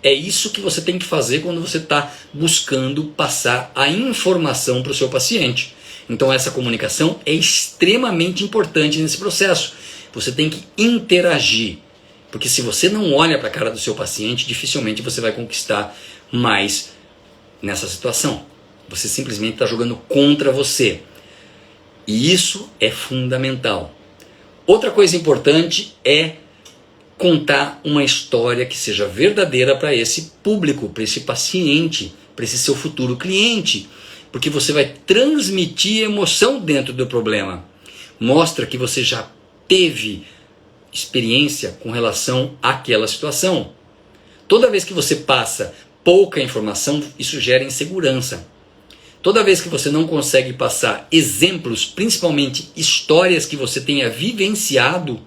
É isso que você tem que fazer quando você está buscando passar a informação para o seu paciente. Então, essa comunicação é extremamente importante nesse processo. Você tem que interagir. Porque se você não olha para a cara do seu paciente, dificilmente você vai conquistar mais nessa situação. Você simplesmente está jogando contra você. E isso é fundamental. Outra coisa importante é contar uma história que seja verdadeira para esse público, para esse paciente, para esse seu futuro cliente. Porque você vai transmitir emoção dentro do problema. Mostra que você já teve experiência com relação àquela situação. Toda vez que você passa pouca informação, isso gera insegurança. Toda vez que você não consegue passar exemplos, principalmente histórias que você tenha vivenciado,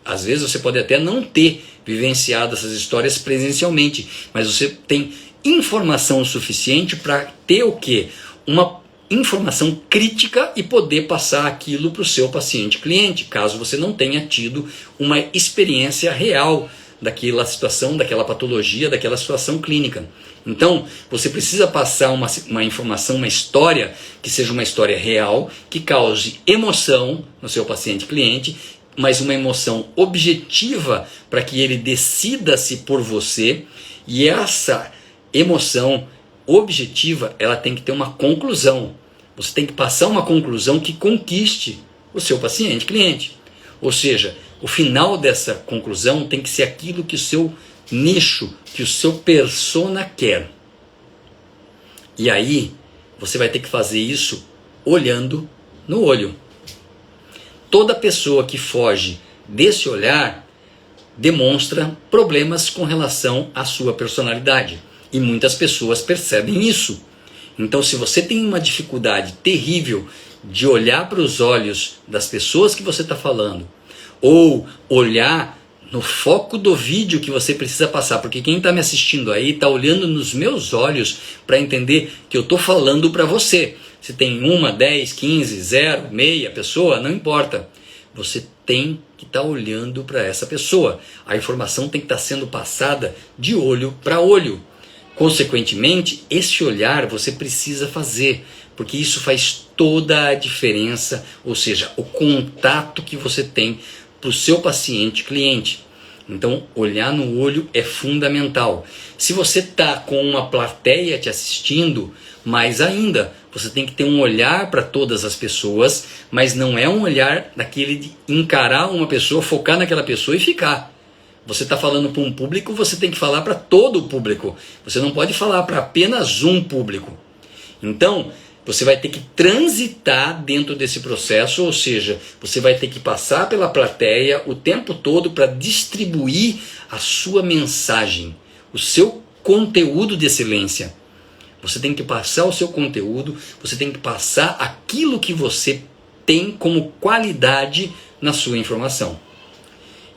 às vezes você pode até não ter vivenciado essas histórias presencialmente, mas você tem informação suficiente para ter o quê? Uma informação crítica e poder passar aquilo para o seu paciente cliente, caso você não tenha tido uma experiência real daquela situação, daquela patologia, daquela situação clínica. Então, você precisa passar uma informação, uma história, que seja uma história real, que cause emoção no seu paciente cliente, mas uma emoção objetiva para que ele decida-se por você, e essa emoção objetiva, ela tem que ter uma conclusão. Você tem que passar uma conclusão que conquiste o seu paciente, cliente. Ou seja, o final dessa conclusão tem que ser aquilo que o seu nicho, que o seu persona quer. E aí, você vai ter que fazer isso olhando no olho. Toda pessoa que foge desse olhar demonstra problemas com relação à sua personalidade. E muitas pessoas percebem isso. Então, se você tem uma dificuldade terrível de olhar para os olhos das pessoas que você está falando, ou olhar no foco do vídeo que você precisa passar, porque quem está me assistindo aí está olhando nos meus olhos para entender que eu estou falando para você. Se tem 1, 10, 15, 0, meia pessoa, não importa. Você tem que estar olhando para essa pessoa. A informação tem que estar sendo passada de olho para olho. Consequentemente, esse olhar você precisa fazer, porque isso faz toda a diferença, ou seja, o contato que você tem para o seu paciente cliente. Então, olhar no olho é fundamental. Se você está com uma plateia te assistindo, mais ainda, você tem que ter um olhar para todas as pessoas, mas não é um olhar daquele de encarar uma pessoa, focar naquela pessoa e ficar. Você está falando para um público, você tem que falar para todo o público. Você não pode falar para apenas um público. Então, você vai ter que transitar dentro desse processo, ou seja, você vai ter que passar pela plateia o tempo todo para distribuir a sua mensagem, o seu conteúdo de excelência. Você tem que passar o seu conteúdo, você tem que passar aquilo que você tem como qualidade na sua informação.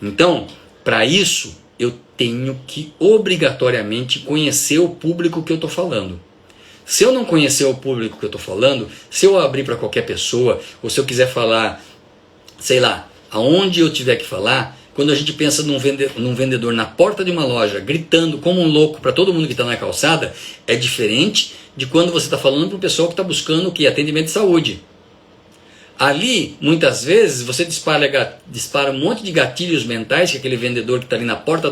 Então, para isso, eu tenho que obrigatoriamente conhecer o público que eu estou falando. Se eu não conhecer o público que eu estou falando, se eu abrir para qualquer pessoa, ou se eu quiser falar, sei lá, aonde eu tiver que falar, quando a gente pensa num vendedor na porta de uma loja, gritando como um louco para todo mundo que está na calçada, é diferente de quando você está falando para o pessoal que está buscando o quê? Atendimento de saúde. Ali, muitas vezes, você dispara um monte de gatilhos mentais, que aquele vendedor que está ali na porta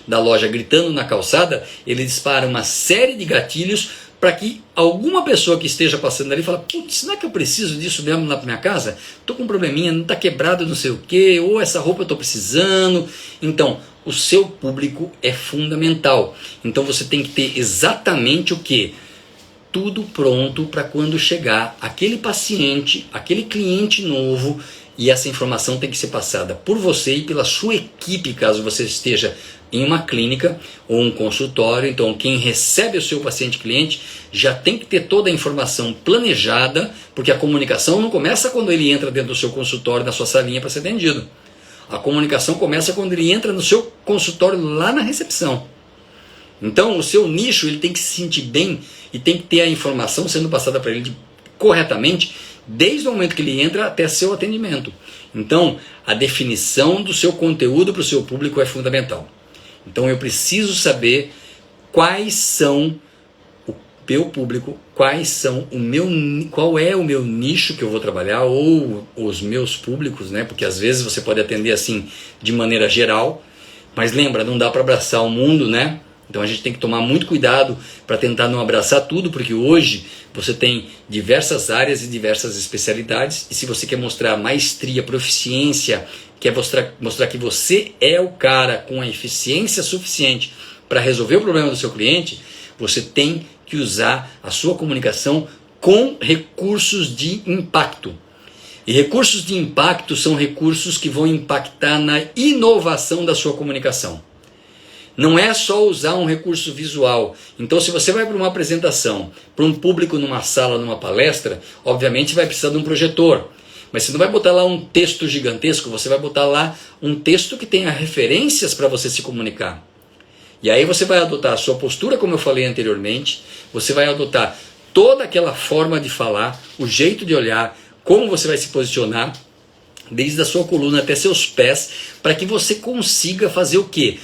da loja gritando na calçada, ele dispara uma série de gatilhos para que alguma pessoa que esteja passando ali fale, putz, será que eu preciso disso mesmo lá para minha casa? Estou com um probleminha, não está quebrado, não sei o quê, ou essa roupa eu estou precisando. Então, o seu público é fundamental. Então você tem que ter exatamente o quê? Tudo pronto para quando chegar aquele paciente, aquele cliente novo, e essa informação tem que ser passada por você e pela sua equipe, caso você esteja em uma clínica ou um consultório. Então quem recebe o seu paciente cliente já tem que ter toda a informação planejada, porque a comunicação não começa quando ele entra dentro do seu consultório, na sua salinha para ser atendido. A comunicação começa quando ele entra no seu consultório lá na recepção. Então o seu nicho ele tem que se sentir bem e tem que ter a informação sendo passada para ele corretamente desde o momento que ele entra até seu atendimento. Então a definição do seu conteúdo para o seu público é fundamental. Então eu preciso saber quais são o meu público, qual é o meu nicho que eu vou trabalhar, ou os meus públicos, né? Porque às vezes você pode atender assim de maneira geral, mas lembra, não dá para abraçar o mundo, né? Então a gente tem que tomar muito cuidado para tentar não abraçar tudo, porque hoje você tem diversas áreas e diversas especialidades, e se você quer mostrar maestria, proficiência, quer mostrar que você é o cara com a eficiência suficiente para resolver o problema do seu cliente, você tem que usar a sua comunicação com recursos de impacto. E recursos de impacto são recursos que vão impactar na inovação da sua comunicação. Não é só usar um recurso visual. Então, se você vai para uma apresentação, para um público numa sala, numa palestra, obviamente vai precisar de um projetor. Mas você não vai botar lá um texto gigantesco, você vai botar lá um texto que tenha referências para você se comunicar. E aí você vai adotar a sua postura, como eu falei anteriormente, você vai adotar toda aquela forma de falar, o jeito de olhar, como você vai se posicionar, desde a sua coluna até seus pés, para que você consiga fazer o quê?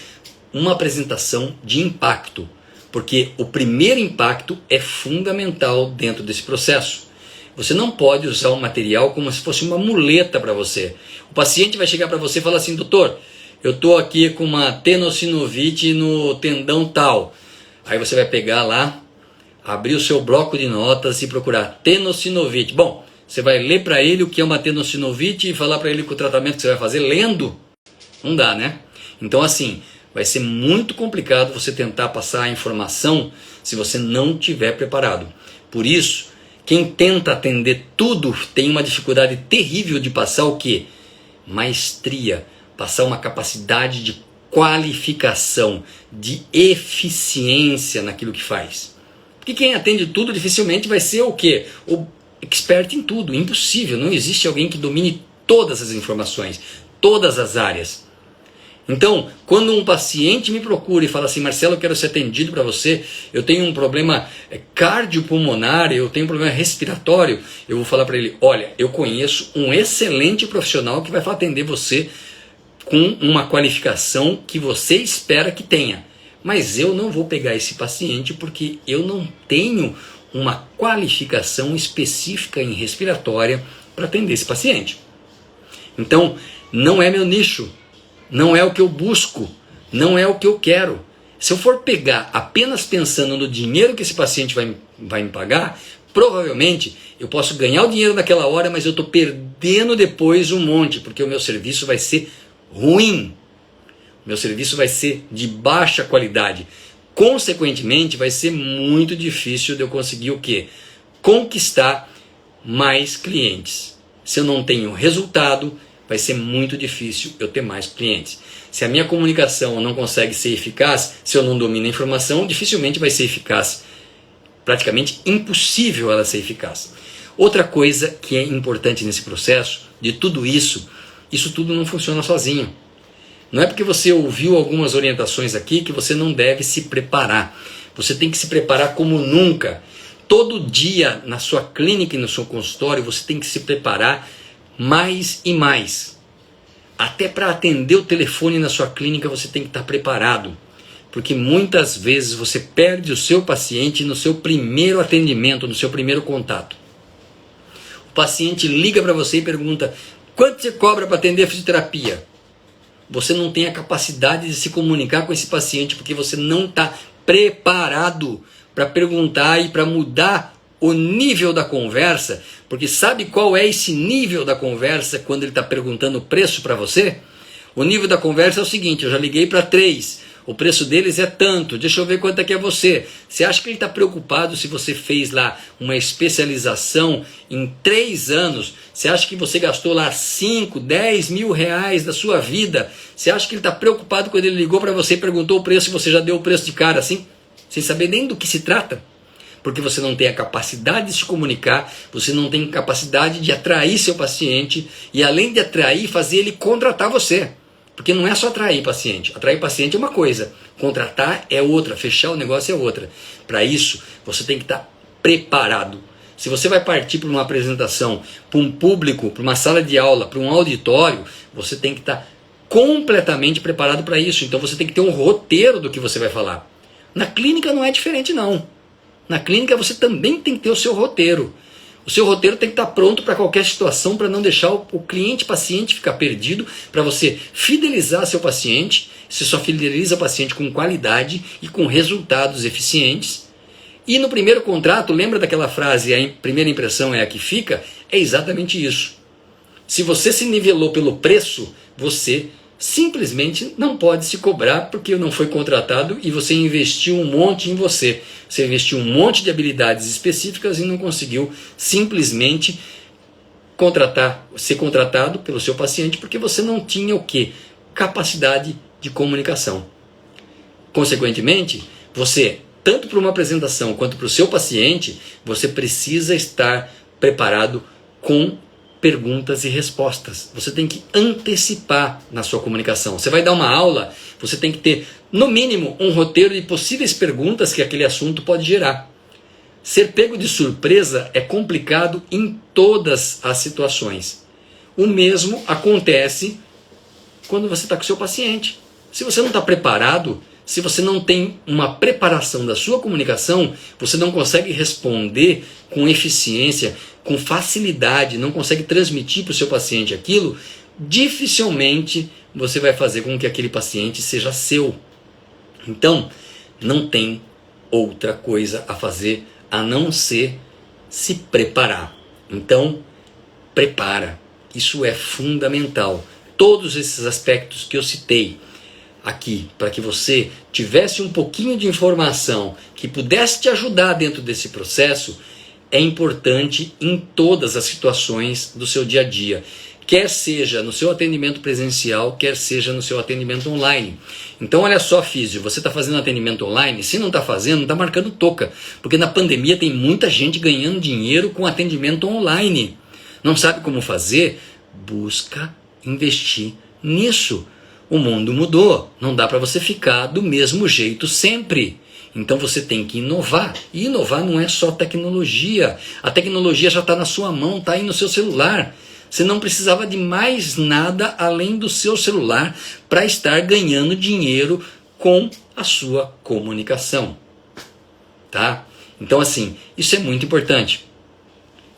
Uma apresentação de impacto, porque o primeiro impacto é fundamental dentro desse processo. Você não pode usar o material como se fosse uma muleta para você. O paciente vai chegar para você e falar assim, doutor, eu estou aqui com uma tenossinovite no tendão tal. Aí você vai pegar lá, abrir o seu bloco de notas e procurar tenossinovite. Bom, você vai ler para ele o que é uma tenossinovite e falar para ele que o tratamento que você vai fazer lendo? Não dá, né? Então assim, vai ser muito complicado você tentar passar a informação se você não estiver preparado. Por isso, quem tenta atender tudo tem uma dificuldade terrível de passar o quê? Maestria, passar uma capacidade de qualificação, de eficiência naquilo que faz. Porque quem atende tudo dificilmente vai ser o quê? O expert em tudo, impossível, não existe alguém que domine todas as informações, todas as áreas. Então, quando um paciente me procura e fala assim, Marcelo, eu quero ser atendido para você, eu tenho um problema cardiopulmonar, eu tenho um problema respiratório, eu vou falar para ele, olha, eu conheço um excelente profissional que vai atender você com uma qualificação que você espera que tenha. Mas eu não vou pegar esse paciente porque eu não tenho uma qualificação específica em respiratória para atender esse paciente. Então, não é meu nicho. Não é o que eu busco, não é o que eu quero. Se eu for pegar apenas pensando no dinheiro que esse paciente vai me pagar, provavelmente eu posso ganhar o dinheiro naquela hora, mas eu estou perdendo depois um monte, porque o meu serviço vai ser ruim. O meu serviço vai ser de baixa qualidade. Consequentemente, vai ser muito difícil de eu conseguir o quê? Conquistar mais clientes. Se eu não tenho resultado, vai ser muito difícil eu ter mais clientes. Se a minha comunicação não consegue ser eficaz, se eu não domino a informação, dificilmente vai ser eficaz. Praticamente impossível ela ser eficaz. Outra coisa que é importante nesse processo, de tudo isso tudo não funciona sozinho. Não é porque você ouviu algumas orientações aqui que você não deve se preparar. Você tem que se preparar como nunca. Todo dia na sua clínica e no seu consultório você tem que se preparar mais e mais. Até para atender o telefone na sua clínica você tem que estar preparado. Porque muitas vezes você perde o seu paciente no seu primeiro atendimento, no seu primeiro contato. O paciente liga para você e pergunta, quanto você cobra para atender a fisioterapia? Você não tem a capacidade de se comunicar com esse paciente porque você não está preparado para perguntar e para mudar o nível da conversa, porque sabe qual é esse nível da conversa quando ele está perguntando o preço para você? O nível da conversa é o seguinte, eu já liguei para 3, o preço deles é tanto, deixa eu ver quanto é que é você. Você acha que ele está preocupado se você fez lá uma especialização em 3 anos? Você acha que você gastou lá 5, 10 mil reais da sua vida? Você acha que ele está preocupado quando ele ligou para você e perguntou o preço e você já deu o preço de cara assim? Sem saber nem do que se trata? Porque você não tem a capacidade de se comunicar, você não tem capacidade de atrair seu paciente e além de atrair, fazer ele contratar você. Porque não é só atrair paciente é uma coisa, contratar é outra, fechar o negócio é outra. Para isso, você tem que estar preparado. Se você vai partir para uma apresentação, para um público, para uma sala de aula, para um auditório, você tem que estar completamente preparado para isso. Então você tem que ter um roteiro do que você vai falar. Na clínica não é diferente não. Na clínica você também tem que ter o seu roteiro. O seu roteiro tem que estar pronto para qualquer situação, para não deixar o paciente ficar perdido, para você fidelizar seu paciente. Você só fideliza o paciente com qualidade e com resultados eficientes. E no primeiro contrato, lembra daquela frase, a primeira impressão é a que fica? É exatamente isso. Se você se nivelou pelo preço, você simplesmente não pode se cobrar porque não foi contratado e você investiu um monte em você. Você investiu um monte de habilidades específicas e não conseguiu simplesmente ser contratado pelo seu paciente porque você não tinha o quê? Capacidade de comunicação. Consequentemente, você, tanto para uma apresentação quanto para o seu paciente, você precisa estar preparado com perguntas e respostas. Você tem que antecipar na sua comunicação. Você vai dar uma aula, você tem que ter, no mínimo, um roteiro de possíveis perguntas que aquele assunto pode gerar. Ser pego de surpresa é complicado em todas as situações. O mesmo acontece quando você está com o seu paciente. Se você não está preparado, se você não tem uma preparação da sua comunicação, você não consegue responder com eficiência, com facilidade, não consegue transmitir para o seu paciente aquilo, dificilmente você vai fazer com que aquele paciente seja seu. Então, não tem outra coisa a fazer a não ser se preparar. Então, prepara. Isso é fundamental. Todos esses aspectos que eu citei aqui, para que você tivesse um pouquinho de informação que pudesse te ajudar dentro desse processo, é importante em todas as situações do seu dia a dia. Quer seja no seu atendimento presencial, quer seja no seu atendimento online. Então olha só, físio, você está fazendo atendimento online? Se não está fazendo, não está marcando toca. Porque na pandemia tem muita gente ganhando dinheiro com atendimento online. Não sabe como fazer? Busca investir nisso. O mundo mudou, não dá para você ficar do mesmo jeito sempre. Então você tem que inovar. E inovar não é só tecnologia. A tecnologia já está na sua mão, está aí no seu celular. Você não precisava de mais nada além do seu celular para estar ganhando dinheiro com a sua comunicação. Tá? Então assim, isso é muito importante.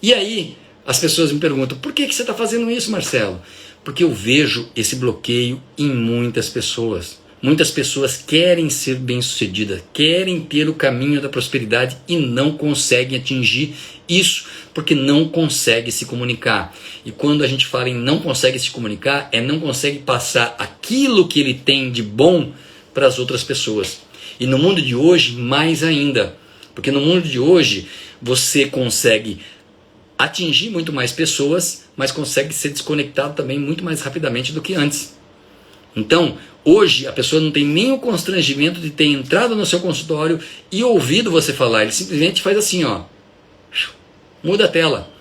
E aí as pessoas me perguntam, por que você está fazendo isso, Marcelo? Porque eu vejo esse bloqueio em muitas pessoas. Muitas pessoas querem ser bem-sucedidas, querem ter o caminho da prosperidade e não conseguem atingir isso porque não conseguem se comunicar. E quando a gente fala em não consegue se comunicar, não consegue passar aquilo que ele tem de bom para as outras pessoas. E no mundo de hoje, mais ainda, porque no mundo de hoje você consegue atingir muito mais pessoas, mas consegue ser desconectado também muito mais rapidamente do que antes. Então, hoje a pessoa não tem nem o constrangimento de ter entrado no seu consultório e ouvido você falar. Ele simplesmente faz assim, ó, muda a tela.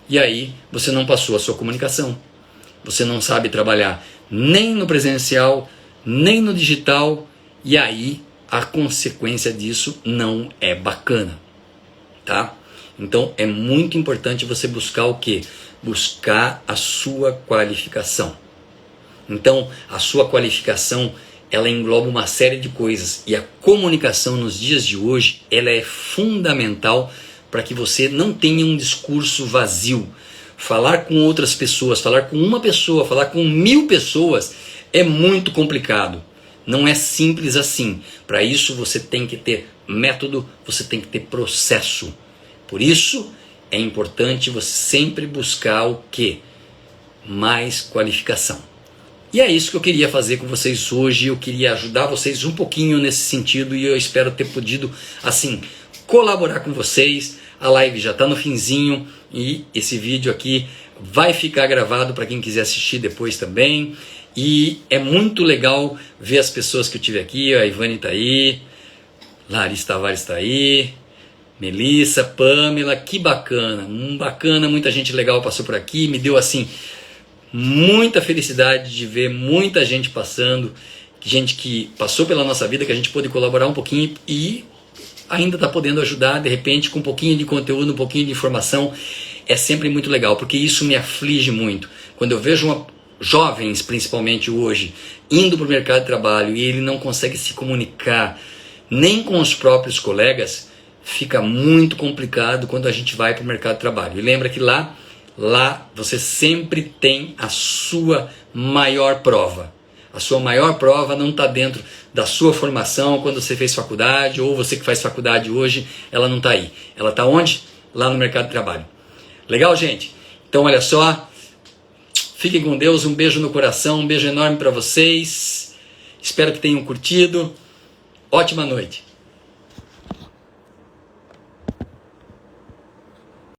E aí você não passou a sua comunicação. Você não sabe trabalhar nem no presencial, nem no digital. E aí a consequência disso não é bacana. Tá? Então é muito importante você buscar o quê? Buscar a sua qualificação. Então a sua qualificação ela engloba uma série de coisas e a comunicação nos dias de hoje ela é fundamental para que você não tenha um discurso vazio. Falar com outras pessoas, falar com uma pessoa, falar com 1000 pessoas é muito complicado. Não é simples assim. Para isso você tem que ter método, você tem que ter processo. Por isso é importante você sempre buscar o quê? Mais qualificação. E é isso que eu queria fazer com vocês hoje. Eu queria ajudar vocês um pouquinho nesse sentido e eu espero ter podido, assim, colaborar com vocês. A live já está no finzinho e esse vídeo aqui vai ficar gravado para quem quiser assistir depois também. E é muito legal ver as pessoas que eu tive aqui. A Ivane está aí, Larissa Tavares está aí, Melissa, Pamela, que bacana, bacana, muita gente legal passou por aqui, me deu assim muita felicidade de ver muita gente passando, gente que passou pela nossa vida, que a gente pôde colaborar um pouquinho e ainda está podendo ajudar, de repente, com um pouquinho de conteúdo, um pouquinho de informação. É sempre muito legal, porque isso me aflige muito. Quando eu vejo jovens, principalmente hoje, indo para o mercado de trabalho e ele não consegue se comunicar nem com os próprios colegas, fica muito complicado quando a gente vai para o mercado de trabalho. E lembra que lá você sempre tem a sua maior prova. A sua maior prova não está dentro da sua formação, quando você fez faculdade, ou você que faz faculdade hoje, ela não está aí. Ela está onde? Lá no mercado de trabalho. Legal, gente? Então, olha só. Fiquem com Deus, um beijo no coração, um beijo enorme para vocês. Espero que tenham curtido. Ótima noite.